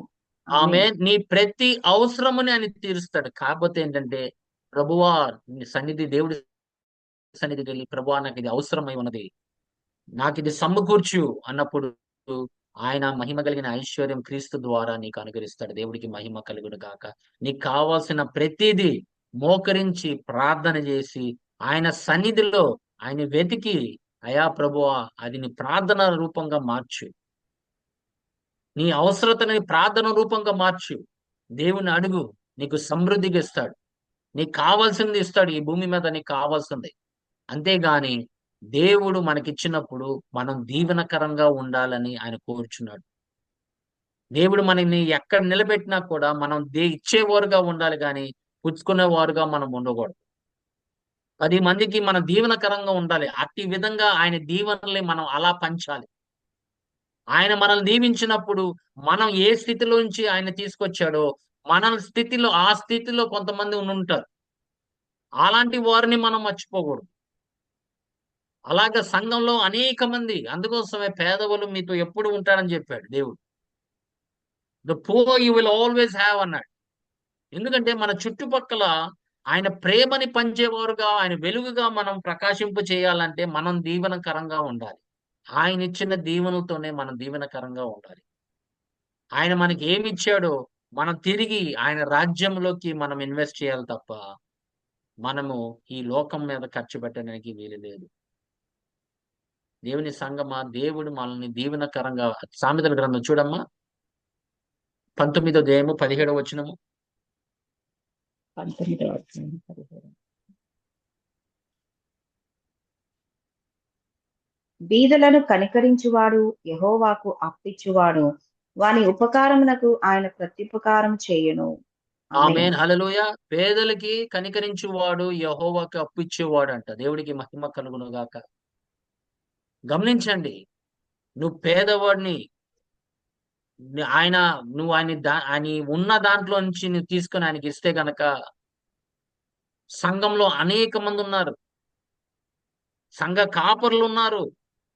ఆమె ఆమేన్. నీ ప్రతి అవసరముని ఆయన తీరుస్తాడు. కాకపోతే ఏంటంటే, ప్రభువా నీ దేవుడి సన్నిధికి వెళ్ళి, ప్రభువా నాకు ఇది అవసరమై ఉన్నది, నాకు ఇది సమకూర్చు అన్నప్పుడు ఆయన మహిమ కలిగిన ఐశ్వర్యం క్రీస్తు ద్వారా నీకు అనుగ్రహిస్తాడు. దేవుడికి మహిమ కలుగును గాక. నీకు కావాల్సిన ప్రతిదీ మోకరించి ప్రార్థన చేసి ఆయన సన్నిధిలో ఆయన వెతికి, అయా ప్రభువా అది నీ ప్రార్థన రూపంగా మార్చు, నీ అవసరతని ప్రార్థన రూపంగా మార్చు. దేవుని అడుగు, నీకు సమృద్ధిగా ఇస్తాడు. నీకు కావాల్సింది ఇస్తాడు. ఈ భూమి మీద నీకు కావాల్సింది. అంతేగాని దేవుడు మనకిచ్చినప్పుడు మనం దీవెనకరంగా ఉండాలని ఆయన కోరుచున్నాడు. దేవుడు మనల్ని ఎక్కడ నిలబెట్టినా కూడా మనం ఇచ్చేవారుగా ఉండాలి, కానీ పుచ్చుకునేవారుగా మనం ఉండకూడదు. 10 మందికి మనం దీవెనకరంగా ఉండాలి. అట్టి విధంగా ఆయన దీవెనల్ని మనం అలా పంచాలి. ఆయన మనల్ని దీవించినప్పుడు మనం ఏ స్థితిలోంచి ఆయన తీసుకొచ్చాడో ఆ స్థితిలో కొంతమంది ఉంటారు. అలాంటి వారిని మనం మర్చిపోకూడదు. అలాగే సంఘంలో అనేక మంది, అందుకోసమే పేదవాళ్ళు మీతో ఎప్పుడు ఉంటారని చెప్పాడు దేవుడు. The poor you will always have అన్నాడు. ఎందుకంటే మన చుట్టుపక్కల ఆయన ప్రేమని పంచేవారుగా, ఆయన వెలుగుగా మనం ప్రకాశింపు చేయాలంటే మనం దీవెనకరంగా ఉండాలి. ఆయన ఇచ్చిన దీవెనలతోనే మనం దీవెనకరంగా ఉండాలి. ఆయన మనకి ఏమి ఇచ్చాడో మనం తిరిగి ఆయన రాజ్యంలోకి మనం ఇన్వెస్ట్ చేయాలి తప్ప మనము ఈ లోకం మీద ఖర్చు పెట్టడానికి వీలు లేదు. దేవుని సంగమా, దేవుడు మనల్ని దీవెనకరంగా సామెతల గ్రంథం చూడమ్మా 19వ అధ్యాయము 17వ వచనము. 19వ అధ్యాయం 17. బీదలను కనికరించువాడు యెహోవాకు అప్పిచ్చువాడు, వాని ఉపకారమునకు ఆయన ప్రత్యుపకారం చేయును. ఆమేన్. ఆమేన్, హల్లెలూయా. పేదలకి కనికరించువాడు యెహోవాకు అప్పిచ్చేవాడు అంట. దేవుడికి మహిమ కలుగును గాక. గమనించండి, నువ్వు పేదవాడిని ఆయన నువ్వు ఆయన ఉన్న దాంట్లో నుంచి నువ్వు తీసుకొని ఆయనకి ఇస్తే గనక సంఘంలో అనేక మంది ఉన్నారు, సంఘ కాపరులు ఉన్నారు,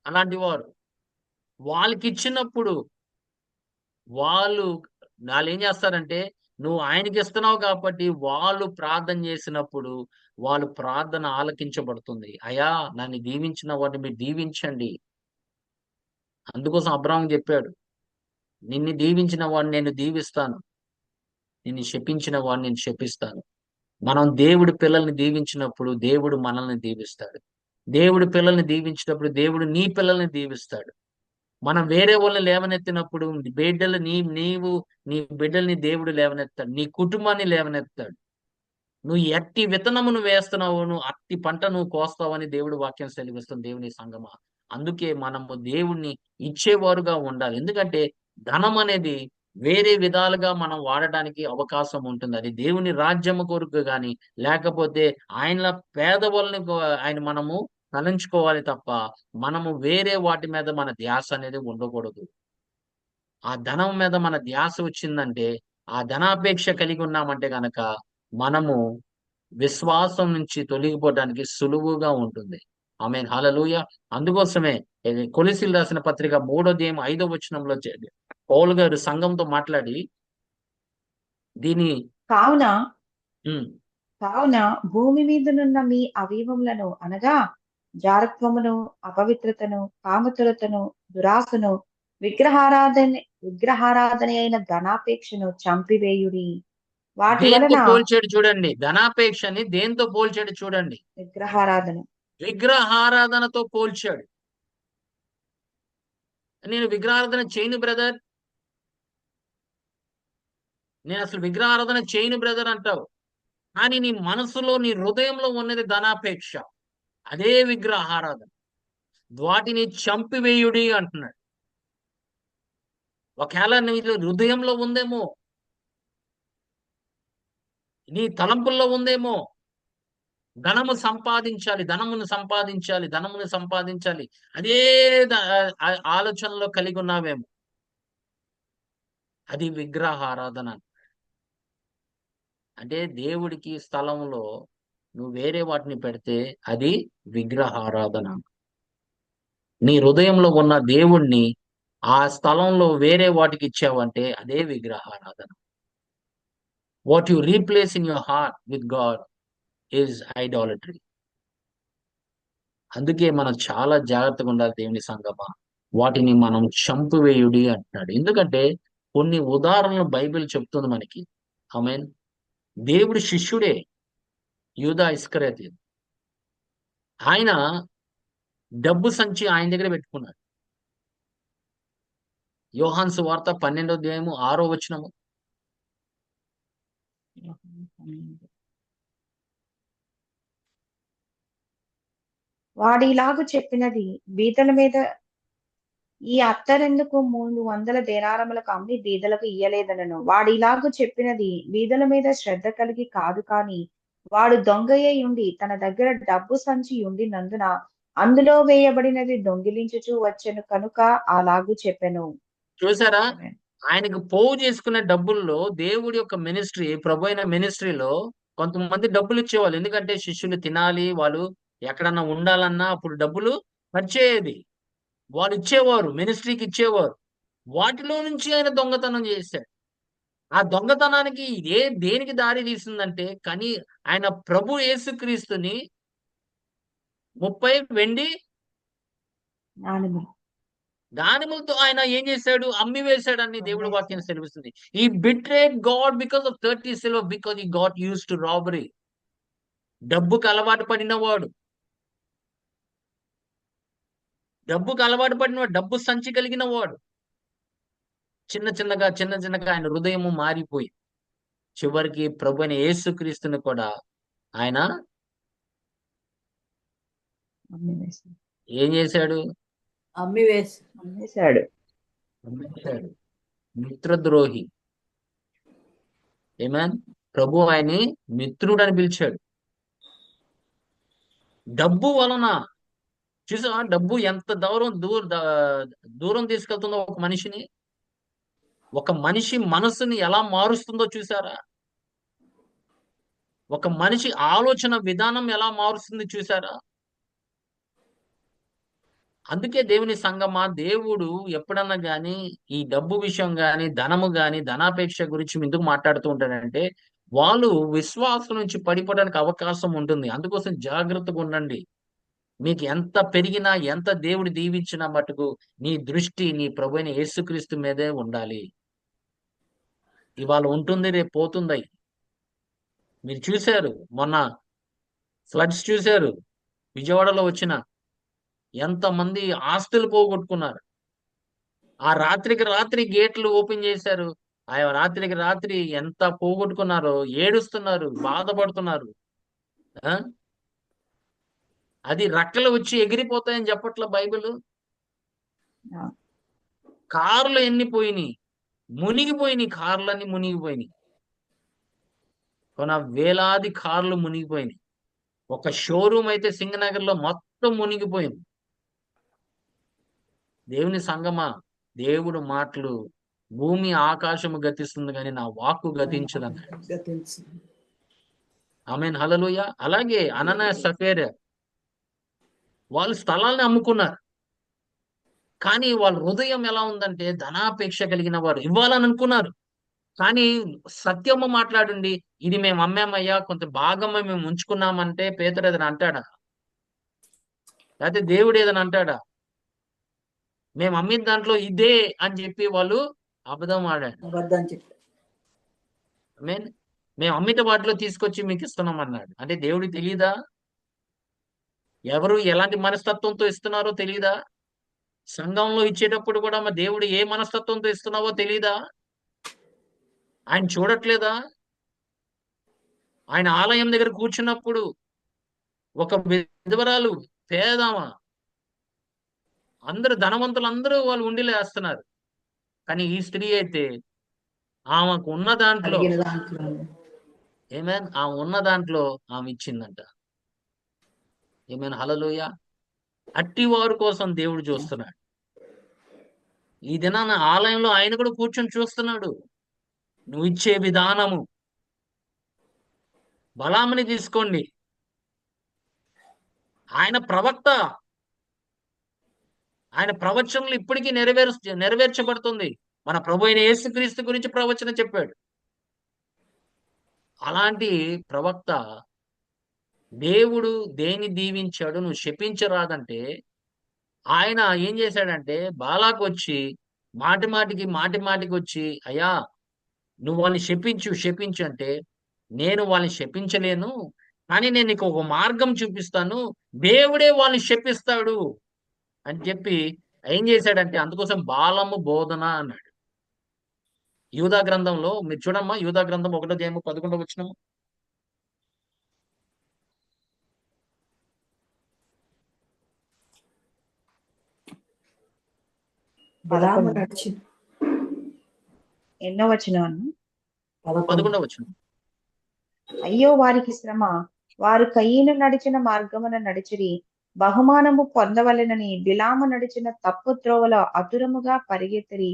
అలాంటి వారు వాళ్ళకి ఇచ్చినప్పుడు వాళ్ళు ఏం చేస్తారంటే నువ్వు ఆయనకి ఇస్తున్నావు కాబట్టి వాళ్ళు ప్రార్థన చేసినప్పుడు వాళ్ళు ప్రార్థన ఆలకించబడుతుంది. అయ్యా నన్ను దీవించిన వాడిని మీరు దీవించండి. అందుకోసం అబ్రాహాం చెప్పాడు, నిన్ను దీవించిన వాడిని నేను దీవిస్తాను, నిన్ను శపించిన వాడిని నేను శపిస్తాను. మనం దేవుడి పిల్లల్ని దీవించినప్పుడు దేవుడు మనల్ని దీవిస్తాడు. దేవుడి పిల్లల్ని దీవించినప్పుడు దేవుడు నీ పిల్లల్ని దీవిస్తాడు. మనం వేరే వాళ్ళని లేవనెత్తినప్పుడు నీ బిడ్డల్ని దేవుడు లేవనెత్తాడు, నీ కుటుంబాన్ని లేవనెత్తాడు. నువ్వు ఎట్టి విత్తనమును వేస్తున్నావు, నువ్వు అట్టి పంట నువ్వు కోస్తావని దేవుడు వాక్యం సెలవిస్తుంది. దేవుని సంగమా, అందుకే మనము దేవుణ్ణి ఇచ్చేవారుగా ఉండాలి. ఎందుకంటే ధనం అనేది వేరే విధాలుగా మనం వాడడానికి అవకాశం ఉంటుంది. అది దేవుని రాజ్యము కొరకు గాని లేకపోతే ఆయన పేదవాళ్ళని ఆయన మనము తలంచుకోవాలి తప్ప మనము వేరే వాటి మీద మన ధ్యాస అనేది ఉండకూడదు. ఆ ధనం మీద మన ధ్యాస వచ్చిందంటే, ఆ ధనాపేక్ష కలిగి ఉన్నామంటే గనక మనము విశ్వాసం నుంచి తొలగిపోవడానికి సులువుగా ఉంటుంది. ఆమేన్, హల్లెలూయా. అందుకోసమే కొలొస్సీయులకు రాసిన పత్రిక 3వ అధ్యాయం 5వ వచనంలో పౌలు గారు సంఘంతో మాట్లాడి దీని కావున ఉమ్, కావున భూమి మీదనున్న మీ అవయవములను అనగా జారత్వమును, అపవిత్రతను, కామతులతను, దురాశను, విగ్రహారాధన అయిన ధనాపేక్షను చంపివేయుడి. వాటి దేంతో వలన పోల్చాడు చూడండి, ధనాపేక్షని దేంతో పోల్చాడు చూడండి, విగ్రహారాధన విగ్రహారాధనతో పోల్చాడు. నేను విగ్రహారాధన చేయను బ్రదర్, నేను అసలు విగ్రహారాధన చేయను బ్రదర్ అంటావు, కానీ నీ మనసులో నీ హృదయంలో ఉన్నది ధనాపేక్ష, అదే విగ్రహారాధన. వాటిని చంపివేయుడి అంటున్నాడు. ఒకవేళ నీ హృదయంలో ఉందేమో, నీ తలంపుల్లో ఉందేమో, ధనమును సంపాదించాలి, అదే ఆలోచనలో కలిగి ఉన్నావేమో, అది విగ్రహారాధన. అంటే దేవుడికి స్థలంలో నువ్వు వేరే వాటిని పెడితే అది విగ్రహారాధన. నీ హృదయంలో ఉన్న దేవుణ్ణి ఆ స్థలంలో వేరే వాటికి ఇచ్చావంటే అదే విగ్రహారాధన. What you replace in your heart with God is idolatry. అందుకే మనం చాలా జాగ్రత్తగా ఉండాలి దేవుని సంగమా. వాటిని మనం చంపివేయుడి అంటున్నాడు. ఎందుకంటే కొన్ని ఉదాహరణలు బైబిల్ చెప్తుంది మనకి. ఆమేన్. దేవుడి శిష్యుడే యూదా ఇస్కరియోతు. ఆయన డబ్బు సంచి ఆయన దగ్గర పెట్టుకున్నాడు. యోహాను సువార్త 12వ అధ్యాయము 6వ వచనము. వాడిలాగు చెప్పినది, బీదల మీద ఈ అత్తరెందుకు 300 దేనారములకు అమ్మి బీదలకు ఇయ్యలేదనను. వాడిలాగు చెప్పినది బీదల మీద శ్రద్ధ కలిగి కాదు కాని వాడు దొంగయే ఉండి తన దగ్గర డబ్బు సంచి ఉండినందున అందులో వేయబడినది దొంగిలించుచూ వచ్చెను కనుక అలాగు చెప్పెను. చూసారా, ఆయనకు పోగు చేసుకునే డబ్బుల్లో దేవుడి యొక్క మినిస్ట్రీ, ప్రభు అయిన మినిస్ట్రీలో కొంతమంది డబ్బులు ఇచ్చేవాళ్ళు. ఎందుకంటే శిష్యులు తినాలి, వాళ్ళు ఎక్కడన్నా ఉండాలన్నా అప్పుడు డబ్బులు ఖర్చయ్యేది. వాళ్ళు ఇచ్చేవారు, మినిస్ట్రీకి ఇచ్చేవారు. వాటిలో నుంచి ఆయన దొంగతనం చేశాడు. ఆ దొంగతనానికి దేనికి దారి తీసిందంటే, కానీ ఆయన ప్రభు యేసుక్రీస్తుని 30 వెండి నాణెములు దానిములతో ఆయన ఏం చేశాడు? అమ్మి వేశాడని దేవుడి వాక్యం సెలవిస్తుంది. ఈ betrayed God because of 30 silver because ఈ గాట్ యూస్ టు రాబరీ. డబ్బుకు అలవాటు పడినవాడు, డబ్బు సంచి కలిగిన వాడు చిన్న చిన్నగా ఆయన హృదయము మారిపోయి చివరికి ప్రభు అయిన యేసుక్రీస్తుని కూడా ఆయన అమ్మివేశాడు. ఏం చేశాడు? అమ్మేశాడు. అమ్మేశాడు. మిత్రద్రోహి. ఏమన్ ప్రభు ఆయన్ని మిత్రుడు అని పిలిచాడు. డబ్బు వలన చూసా, డబ్బు ఎంత దూరం తీసుకెళ్తుందో ఒక మనిషిని, ఒక మనిషి మనసుని ఎలా మారుస్తుందో చూసారా? ఒక మనిషి ఆలోచన విధానం ఎలా మారుస్తుంది చూసారా? అందుకే దేవుని సంగమా, దేవుడు ఎప్పుడన్నా గాని ఈ డబ్బు విషయం గాని, ధనము గాని, ధనాపేక్ష గురించి ఎందుకు మాట్లాడుతూ ఉంటాడంటే, వాళ్ళు విశ్వాసం నుంచి పడిపోవడానికి అవకాశం ఉంటుంది. అందుకోసం జాగ్రత్తగా ఉండండి. మీకు ఎంత పెరిగినా, ఎంత దేవుడు దీవించినా మటుకు నీ దృష్టి నీ ప్రభువైన యేసుక్రీస్తు మీదే ఉండాలి. ఇవాళ ఉంటుంది, రేపు పోతుంది. మీరు చూశారు, మొన్న ఫ్లడ్స్ చూశారు, విజయవాడలో వచ్చిన ఎంతమంది ఆస్తులు పోగొట్టుకున్నారు. ఆ రాత్రికి రాత్రి గేట్లు ఓపెన్ చేశారు. ఆ రాత్రికి రాత్రి ఎంత పోగొట్టుకున్నారో, ఏడుస్తున్నారు, బాధపడుతున్నారు. ఆ అది రెక్కలు వచ్చి ఎగిరిపోతాయని చెప్పట్ల బైబిల్. ఆ. కార్లు ఎన్ని పోయినాయి, మునిగిపోయినాయి, కార్లన్నీ మునిగిపోయినాయి. కొన వేలాది కార్లు మునిగిపోయినాయి. ఒక షోరూమ్ అయితే సింగనగర్ లో మొత్తం మునిగిపోయింది. దేవుని సంగమా, దేవుడు మాటలు భూమి ఆకాశము గతిస్తుంది కానీ నా వాక్కు గతించదన్నాడు. ఆమేన్, హల్లెలూయా. అలాగే అననీయ సఫీరా వాళ్ళు స్థలాల్ని అమ్ముకున్నారు. కానీ వాళ్ళ హృదయం ఎలా ఉందంటే ధనాపేక్ష కలిగిన వారు, ఇవ్వాలని అనుకున్నారు. కానీ సత్యము మాట్లాడండి, ఇది మేము అమ్మామయ్యా, కొంత భాగమే మేము ఉంచుకున్నామంటే పేతురు ఏదైనా అంటాడా? లేకపోతే దేవుడు ఏదైనా అంటాడా? మేము అమ్మిన దాంట్లో ఇదే అని చెప్పి వాళ్ళు అబద్ధం ఆడాడు. మీన్ మేము అమ్మిన వాటిలో తీసుకొచ్చి మీకు ఇస్తున్నాం అన్నాడు. అంటే దేవుడికి తెలియదా ఎవరు ఎలాంటి మనస్తత్వంతో ఇస్తున్నారో? తెలియదా? సంఘంలో ఇచ్చేటప్పుడు కూడా మా దేవుడు ఏ మనస్తత్వంతో ఇస్తున్నావో తెలియదా? ఆయన చూడట్లేదా? ఆయన ఆలయం దగ్గర కూర్చున్నప్పుడు ఒక విధవరాలు, పేదమా, అందరు ధనవంతులు అందరూ వాళ్ళు ఉండిలో వేస్తున్నారు. కానీ ఈ స్త్రీ అయితే ఆమెకు ఉన్న దాంట్లో ఏమేన్ ఆమె ఉన్న దాంట్లో ఆమె ఇచ్చిందంట. ఏమేన్, హల్లెలూయా. అట్టి వారి కోసం దేవుడు చూస్తున్నాడు. ఈ దినాన ఆలయంలో ఆయన కూడా కూర్చొని చూస్తున్నాడు. నువ్వు ఇచ్చే విధానము. బలాముని తీసుకోండి, ఆయన ప్రవక్త, ఆయన ప్రవచనలు ఇప్పటికీ నెరవేర్చబడుతుంది. మన ప్రభు అయిన యేసుక్రీస్తు గురించి ప్రవచన చెప్పాడు. అలాంటి ప్రవక్త దేవుడు దేని దీవించాడు, నువ్వు శపించరాదంటే ఆయన ఏం చేశాడంటే బాలాకు వచ్చి మాటి మాటికి వచ్చి, అయ్యా నువ్వు వాళ్ళని శపించు అంటే, నేను వాళ్ళని శపించలేను, కానీ నేను నీకు ఒక మార్గం చూపిస్తాను, దేవుడే వాళ్ళని శపిస్తాడు అని చెప్పి ఏం చేశాడంటే, అందుకోసం బాలము బోధన అన్నాడు. యూదా గ్రంథంలో మీరు చూడమ్మా, యూదా గ్రంథం 1వ అధ్యాయము 11వ వచనము. ఎన్నో వచనం అన్న? 11వ వచనం. అయ్యో వారికి శ్రమ, వారు కయీను నడిచిన మార్గమున నడిచిరి, బహుమానము పొందవలెనని బిలాము నడిచిన తప్పు త్రోవలో అతురముగా పరిగెత్తిరి,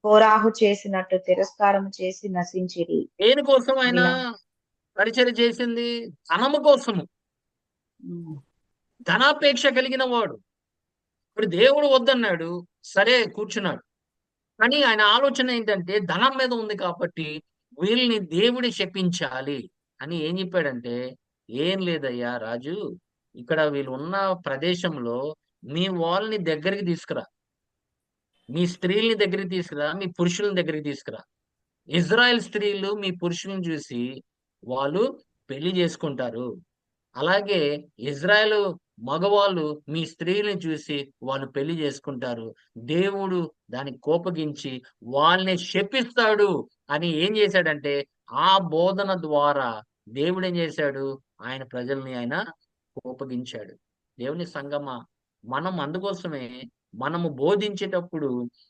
కోరాహు చేసినట్టు తిరస్కారము చేసి నశించిరి. దేనికోసం ఆయన పరిచయం చేసింది? ధనము కోసము. ధనాపేక్ష కలిగిన వాడు. ఇప్పుడు దేవుడు వద్దన్నాడు, సరే కూర్చున్నాడు. కానీ ఆయన ఆలోచన ఏంటంటే ధనం మీద ఉంది కాబట్టి వీళ్ళని దేవుడి శపించాలి అని ఏం చెప్పాడంటే, ఏం లేదయ్యా రాజు, ఇక్కడ వీళ్ళు ఉన్న ప్రదేశంలో మీ వాళ్ళని దగ్గరికి తీసుకురా, మీ స్త్రీల్ని దగ్గరికి తీసుకురా, మీ పురుషులని దగ్గరికి తీసుకురా. ఇజ్రాయెల్ స్త్రీలు మీ పురుషులను చూసి వాళ్ళు పెళ్లి చేసుకుంటారు. అలాగే ఇజ్రాయెల్ మగవాళ్ళు మీ స్త్రీలను చూసి వాళ్ళు పెళ్లి చేసుకుంటారు. దేవుడు దానికి కోపగించి వాళ్ళని శపిస్తాడు అని ఏం చేశాడంటే, ఆ బోధన ద్వారా దేవుడు ఏం చేశాడు, ఆయన ప్రజల్ని ఆయన కోపగించాడు. దేవుని సంగమా, మనం అందుకోసమే మనము బోధించేటప్పుడు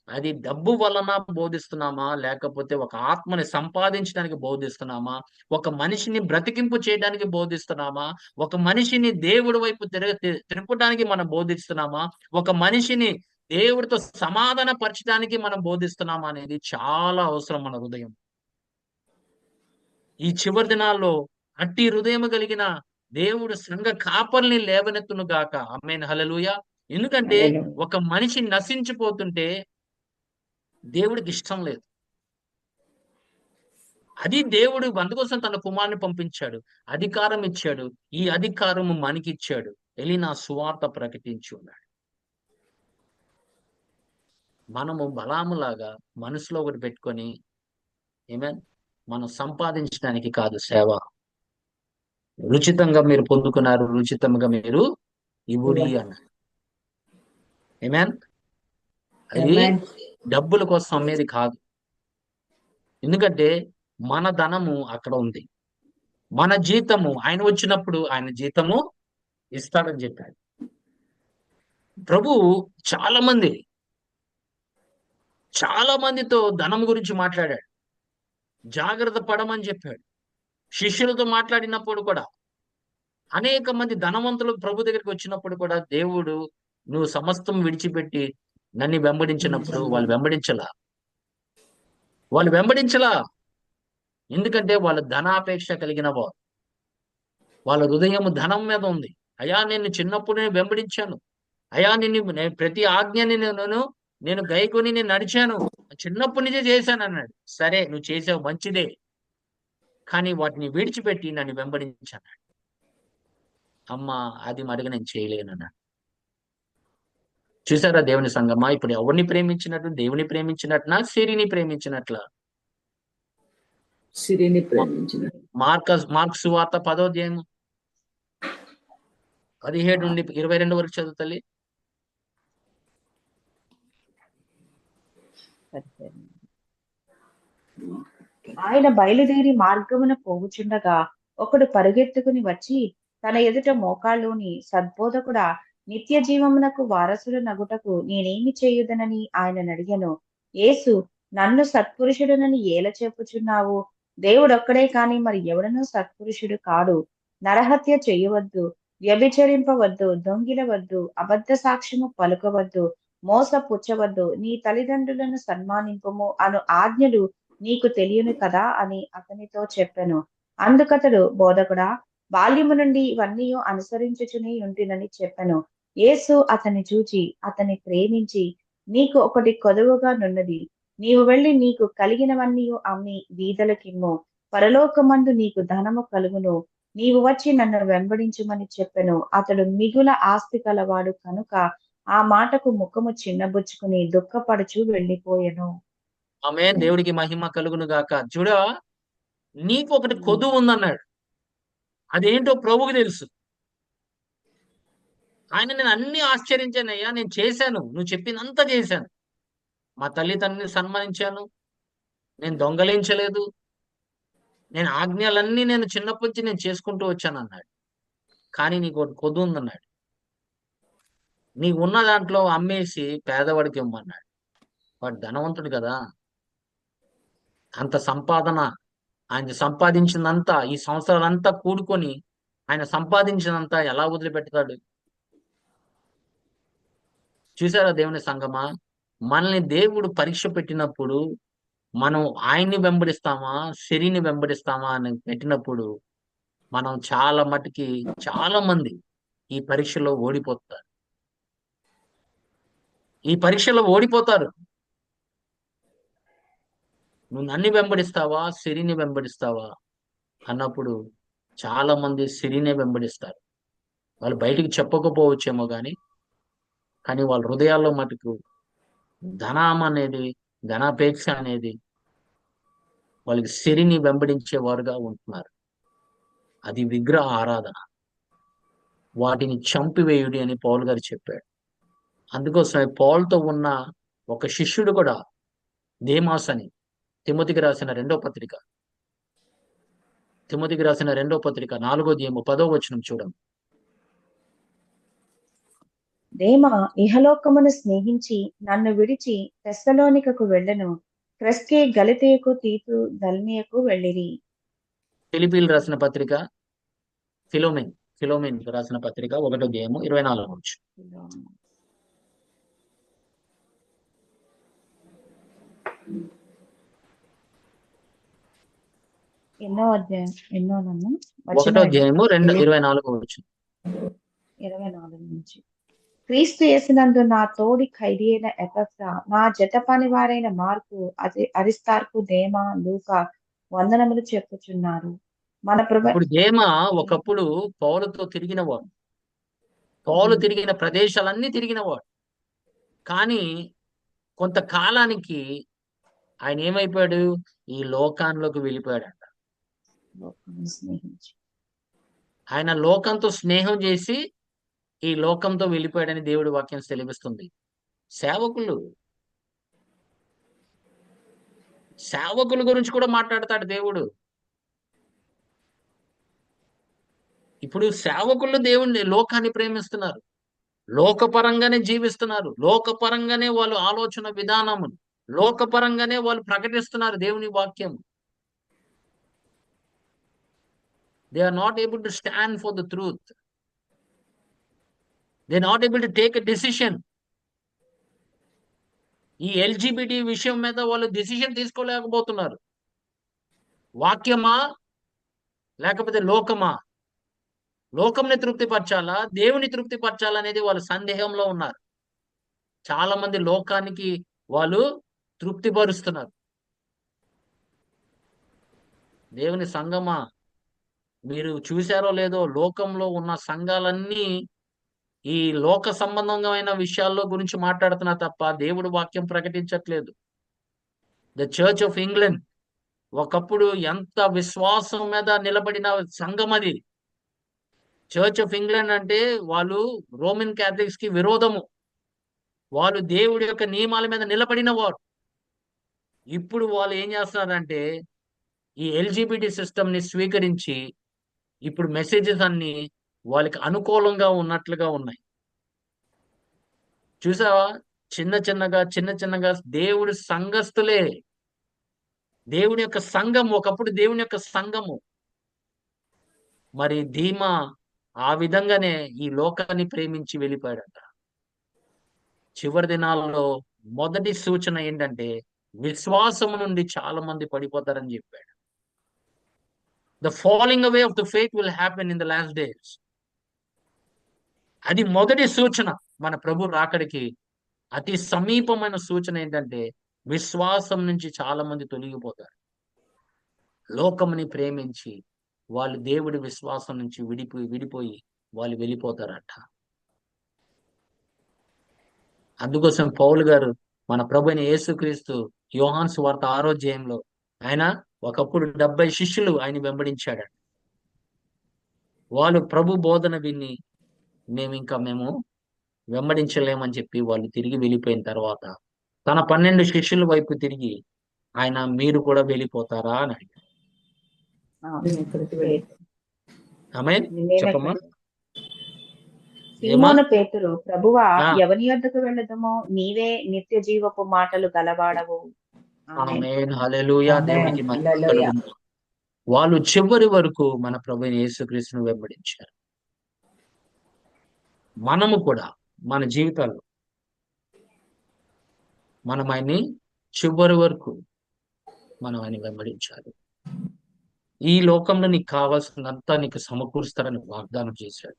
అది డబ్బు వలన బోధిస్తున్నామా, లేకపోతే ఒక ఆత్మని సంపాదించడానికి బోధిస్తున్నామా, ఒక మనిషిని బ్రతికింపు చేయడానికి బోధిస్తున్నామా, ఒక మనిషిని దేవుడి వైపు తిరపడానికి మనం బోధిస్తున్నామా, ఒక మనిషిని దేవుడితో సమాధాన పరచడానికి మనం బోధిస్తున్నామా అనేది చాలా అవసరం మన హృదయం. ఈ చివరి దినాల్లో అట్టి హృదయం కలిగిన దేవుడు సంఘ కాపర్ని లేవనెత్తును గాక. ఆమేన్, హల్లెలూయా. ఎందుకంటే ఒక మనిషి నశించిపోతుంటే దేవుడికి ఇష్టం లేదు. అది దేవుడు అందుకోసం తన కుమారుని పంపించాడు, అధికారం ఇచ్చాడు. ఈ అధికారము మనకిచ్చాడు. వెళ్ళి నా సువార్త ప్రకటించి ఉన్నాడు. మనము బలాములాగా మనసులో ఒకటి పెట్టుకొని, ఏమేన్, మనం సంపాదించడానికి కాదు సేవ. రుచితంగా మీరు పొందుకున్నారు, రుచితంగా మీరు ఇవుడి అన్నాడు. ఏమేన్, అది డబ్బుల కోసం అమ్మేది కాదు. ఎందుకంటే మన ధనము అక్కడ ఉంది. మన జీతము ఆయన వచ్చినప్పుడు ఆయన జీతము ఇస్తాడని చెప్పాడు. ప్రభు చాలా మందితో ధనం గురించి మాట్లాడాడు. జాగ్రత్త పడమని చెప్పాడు. శిష్యులతో మాట్లాడినప్పుడు కూడా అనేక మంది ధనవంతులు ప్రభు దగ్గరికి వచ్చినప్పుడు కూడా దేవుడు, నువ్వు సమస్తం విడిచిపెట్టి నన్ను వెంబడించినప్పుడు వాళ్ళు వెంబడించలా. ఎందుకంటే వాళ్ళ ధనాపేక్ష కలిగిన వారు. వాళ్ళ హృదయం ధనం మీద ఉంది. అయ్యా, నేను చిన్నప్పుడు వెంబడించాను. అయ్యా, ప్రతి ఆజ్ఞని నేను గైకొని నేను నడిచాను, చిన్నప్పటి నుంచే చేశాను అన్నాడు. సరే, నువ్వు చేసావు, మంచిదే. కానీ వాటిని విడిచిపెట్టి నన్ను వెంబడించాను. అమ్మా, అది మరిగా నేను చేయలేనన్నాడు. చూసారా దేవుని సంగమా? ఇప్పుడు ఎవరిని ప్రేమించినట్టు? దేవుని ప్రేమించినట్టునా, సిరిని ప్రేమించినట్లా? సిరిని ప్రేమించిన. మార్కు సువార్త 10వ అధ్యాయం 17 నుండి 22 వరకు చదువు తల్లి. ఆయన బయలుదేరి మార్గమున పోవుచుండగా ఒకడు పరుగెత్తుకుని వచ్చి తన ఎదుట మోకాళ్ళుని, సద్బోధకుడా, నిత్య జీవమునకు వారసుడు నగుటకు నేనేమి చేయుదనని ఆయన అడిగెను. యేసు, నన్ను సత్పురుషుడునని ఏల చెప్పుచున్నావు? దేవుడొక్కడే కాని మరి ఎవడనూ సత్పురుషుడు కాడు. నరహత్య చేయవద్దు, వ్యభిచరింపవద్దు, దొంగిలవద్దు, అబద్ధ సాక్ష్యము పలుకవద్దు, మోసపుచ్చవద్దు, నీ తల్లిదండ్రులను సన్మానింపుము అను ఆజ్ఞలు నీకు తెలియను కదా అని అతనితో చెప్పెను. అందుకతడు, బోధకుడా, బాల్యము నుండి ఇవన్నీ అనుసరించుచునే ఉంటినని చెప్పెను. యేసు అతన్ని చూచి అతన్ని ప్రేమించి, నీకు ఒకటి కొదువుగా నున్నది. నీవు వెళ్ళి నీకు కలిగినవన్నీ అమ్మి బీదలకిమ్ము, పరలోకమందు నీకు ధనము కలుగును. నీవు వచ్చి నన్ను వెంబడించుమని చెప్పెను. అతడు మిగుల ఆస్తి కలవాడు కనుక ఆ మాటకు ముఖము చిన్నబుచ్చుకుని దుఃఖపడుచు వెళ్ళిపోయెను. ఆమేన్, దేవుడికి మహిమ కలుగును గాక. చూడ, నీకు ఒకటి కొదువు ఉందన్నాడు. అదేంటో ప్రభువుకి తెలుసు. ఆయన, నేను అన్ని ఆశ్చర్యించానయ్యా, నేను చేశాను, నువ్వు చెప్పినంత చేశాను. మా తల్లిదండ్రుని సన్మానించాను, నేను దొంగలించలేదు, నేను ఆజ్ఞలన్నీ నేను చిన్నప్పటి నుంచి నేను చేసుకుంటూ వచ్చాను అన్నాడు. కానీ నీకు ఒకటి కొదువు ఉందన్నాడు. నీకు ఉన్న దాంట్లో అమ్మేసి పేదవాడికి ఇమ్మన్నాడు. వాడు ధనవంతుడు కదా, అంత సంపాదన, ఆయన సంపాదించినంతా, ఈ సంవత్సరాలంతా కూడుకొని ఆయన సంపాదించినంతా ఎలా వదిలిపెడతాడు? చూసారా దేవుని సంగమా? మనల్ని దేవుడు పరీక్ష పెట్టినప్పుడు మనం ఆయన్ని వెంబడిస్తామా, శరీని వెంబడిస్తామా అని పెట్టినప్పుడు మనం చాలా మంది ఈ పరీక్షలో ఓడిపోతారు. నువ్వు నన్ను వెంబడిస్తావా, శరీని వెంబడిస్తావా అన్నప్పుడు చాలా మంది శరీనే వెంబడిస్తారు. వాళ్ళు బయటికి చెప్పకపోవచ్చేమో కానీ వాళ్ళ హృదయాల్లో మటుకు ధనం అనేది, ధనాపేక్ష అనేది వాళ్ళకి సిరిని వెంబడించేవారుగా ఉంటున్నారు. అది విగ్రహ ఆరాధన. వాటిని చంపివేయుడి అని పౌలు గారు చెప్పాడు. అందుకోసమే పౌలుతో ఉన్న ఒక శిష్యుడు కూడా దేమాస్ అని, తిమోతికి రాసిన రెండో పత్రిక 4వ అధ్యాయము 10వ వచనం చూడండి. దేమ ఇహలోకమును స్నేహించి నన్ను విడిచి తెస్సలోనికకు వెళ్ళెను. క్రెస్కే, గలతీయకు, తీతు, దల్మియకు వెళ్ళిరి. ఫిలిప్పీలు రాసిన పత్రిక, ఫిలోమెన్ రాసిన పత్రిక 1వ అధ్యాయము 24వ వచనం. ఎన్నో అధ్యాయం, ఎన్నోనన్నా 1వ అధ్యాయము 24వ వచనం. 24 నుంచి. క్రీస్తు యేసునందు నా తోడి ఖైదీ అయిన ఎపఫ్రా, నా జత పని వారైన మార్కు, అరిస్తార్కు, దేమ, లూకా వందనములు చెప్పుచున్నారు. మన ప్రభు ఇప్పుడు దేమ ఒకప్పుడు పౌలుతో తిరిగినవాడు. పౌలు తిరిగిన ప్రదేశాలన్నీ తిరిగినవాడు. కానీ కొంతకాలానికి ఆయన ఏమైపోయాడు? ఈ లోకాల్లోకి వెళ్ళిపోయాడంట. లోకమును స్నేహించి ఆయన లోకంతో స్నేహం చేసి ఈ లోకంతో వెళ్ళిపోయాడని దేవుడి వాక్యం సెలవిస్తుంది. సేవకుల గురించి కూడా మాట్లాడతాడు దేవుడు. ఇప్పుడు సేవకులు దేవుణ్ణి, లోకాన్ని ప్రేమిస్తున్నారు, లోకపరంగానే జీవిస్తున్నారు, లోకపరంగానే వాళ్ళు ఆలోచన విధానము, లోకపరంగానే వాళ్ళు ప్రకటిస్తున్నారు దేవుని వాక్యం. They are not able to stand for the truth. They are not able to take a decision. ఈ ఎల్జిబిటి విషయం మీద వాళ్ళు డెసిషన్ తీసుకోలేకపోతున్నారు. వాక్యమా లేకపోతే లోకమా? లోకంని తృప్తిపరచాలా, దేవుని తృప్తిపరచాలా అనేది వాళ్ళు సందేహంలో ఉన్నారు. చాలా మంది లోకానికి వాళ్ళు తృప్తిపరుస్తున్నారు. దేవుని సంఘమా, మీరు చూశారో లేదో, లోకంలో ఉన్న సంఘాలన్నీ ఈ లోక సంబంధమైన విషయాల్లో గురించి మాట్లాడుతున్నా తప్ప దేవుడి వాక్యం ప్రకటించట్లేదు. ద చర్చ్ ఆఫ్ ఇంగ్లాండ్ ఒకప్పుడు ఎంత విశ్వాసం మీద నిలబడిన సంఘం అది. చర్చ్ ఆఫ్ ఇంగ్లాండ్ అంటే వాళ్ళు రోమన్ క్యాథలిక్స్ కి విరోధము. వాళ్ళు దేవుడి యొక్క నియమాల మీద నిలబడిన వారు. ఇప్పుడు వాళ్ళు ఏం చేస్తున్నారంటే ఈ ఎల్జిబిటి సిస్టమ్ ని స్వీకరించి ఇప్పుడు మెసేజెస్ అన్ని వాళ్ళకి అనుకూలంగా ఉన్నట్లుగా ఉన్నాయి. చూసావా? చిన్న చిన్నగా దేవుడి సంఘస్థులే, దేవుని యొక్క సంఘం, ఒకప్పుడు దేవుని యొక్క సంఘము. మరి ధీమా ఆ విధంగానే ఈ లోకాన్ని ప్రేమించి వెళ్ళిపోయాడట. చివరి దినాలలో మొదటి సూచన ఏంటంటే విశ్వాసము నుండి చాలా మంది పడిపోతారని చెప్పాడు. The falling away of the faith will happen in the last days. అది మొదటి సూచన. మన ప్రభు రాకడికి అతి సమీపమైన సూచన ఏంటంటే విశ్వాసం నుంచి చాలా మంది తొలగిపోతారు. లోకముని ప్రేమించి వాళ్ళు దేవుడి విశ్వాసం నుంచి విడిపోయి వాళ్ళు వెళ్ళిపోతారట. అందుకోసం పౌలు గారు మన ప్రభు అయిన యేసుక్రీస్తు యోహాను సువార్త 6వ అధ్యాయంలో ఆయన ఒకప్పుడు 70 శిష్యులు ఆయన వెంబడించాడు. వాళ్ళు ప్రభు బోధన విని మేము వెంబడించలేమని చెప్పి వాళ్ళు తిరిగి వెళ్ళిపోయిన తర్వాత తన 12 శిష్యుల వైపు తిరిగి ఆయన మీరు కూడా వెళ్ళిపోతారా అని అడిగాడు. ఆమె చెప్పమ్మా. సీమోను పేతురు, ప్రభువా, ఆ. ఎవని యొద్దకు వెళ్ళదమో, నీవే నిత్య జీవపు మాటలు గలవాడవు. ఆమేన్. ఆమేన్. హల్లెలూయా. ఆమేన్. దేవునికి మహిమ హల్లెలూయా. కలుగును. వాళ్ళు చివరి వరకు మన ప్రభు యేసుక్రీస్తును వెంబడించారు. మనము కూడా మన జీవితాల్లో మనం ఆయన్ని చివరి వరకు మనం ఆయన వెంబడించాలి. ఈ లోకంలో నీకు కావాల్సినంతా నీకు సమకూరుస్తారని వాగ్దానం చేశాడు.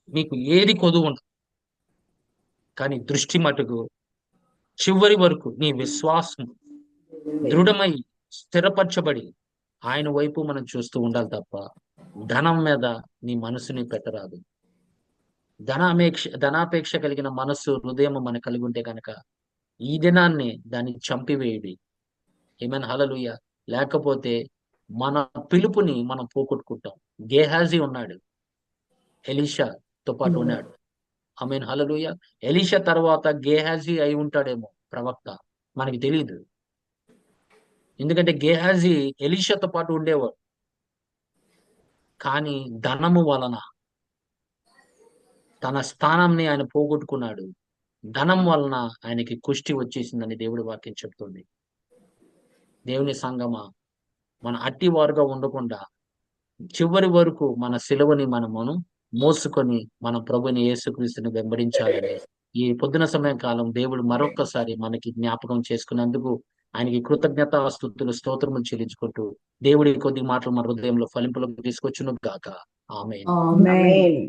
నీకు ఏది కొదువు ఉండదు, కానీ దృష్టి మటుకు చివరి వరకు నీ విశ్వాసం దృఢమై స్థిరపరచబడి ఆయన వైపు మనం చూస్తూ ఉండాలి తప్ప ధనం మీద నీ మనసుని పెట్టరాదు. ధనాపేక్ష కలిగిన మనస్సు హృదయం మనకు కలిగి ఉంటే కనుక ఈ దినాన్ని దాన్ని చంపివేయుడి. ఏమైనా హల్లెలూయా. లేకపోతే మన పిలుపుని మనం పోగొట్టుకుంటాం. గేహాజీ ఉన్నాడు, ఎలీషాతో పాటు ఉన్నాడు. ఆమేన్ హల్లెలూయా. ఎలీషా తర్వాత గేహాజీ అయి ఉంటాడేమో ప్రవక్త, మనకి తెలియదు. ఎందుకంటే గేహాజీ ఎలీషాతో పాటు ఉండేవాడు, కానీ ధనము వలన తన స్థానాన్ని ఆయన పోగొట్టుకున్నాడు. ధనం వలన ఆయనకి కుష్టి వచ్చేసిందని దేవుడి వాక్యం చెప్తుంది. దేవుని సంగమా, మన అట్టివారుగా ఉండకుండా చివరి వరకు మన సిలువని మనమును మోసుకొని మన ప్రభుని యేసుక్రీస్తుని వెంబడించాలని ఈ పొద్దున సమయం కాలం దేవుడు మరొక్కసారి మనకి జ్ఞాపకం చేసుకున్నందుకు ఆయనకి కృతజ్ఞతాస్తుతులు స్తోత్రములు చెల్లించుకుంటూ దేవుడి కొద్ది మాటలు మన హృదయంలో ఫలింపులకు తీసుకొచ్చును గాక. ఆమేన్. ఆమేన్.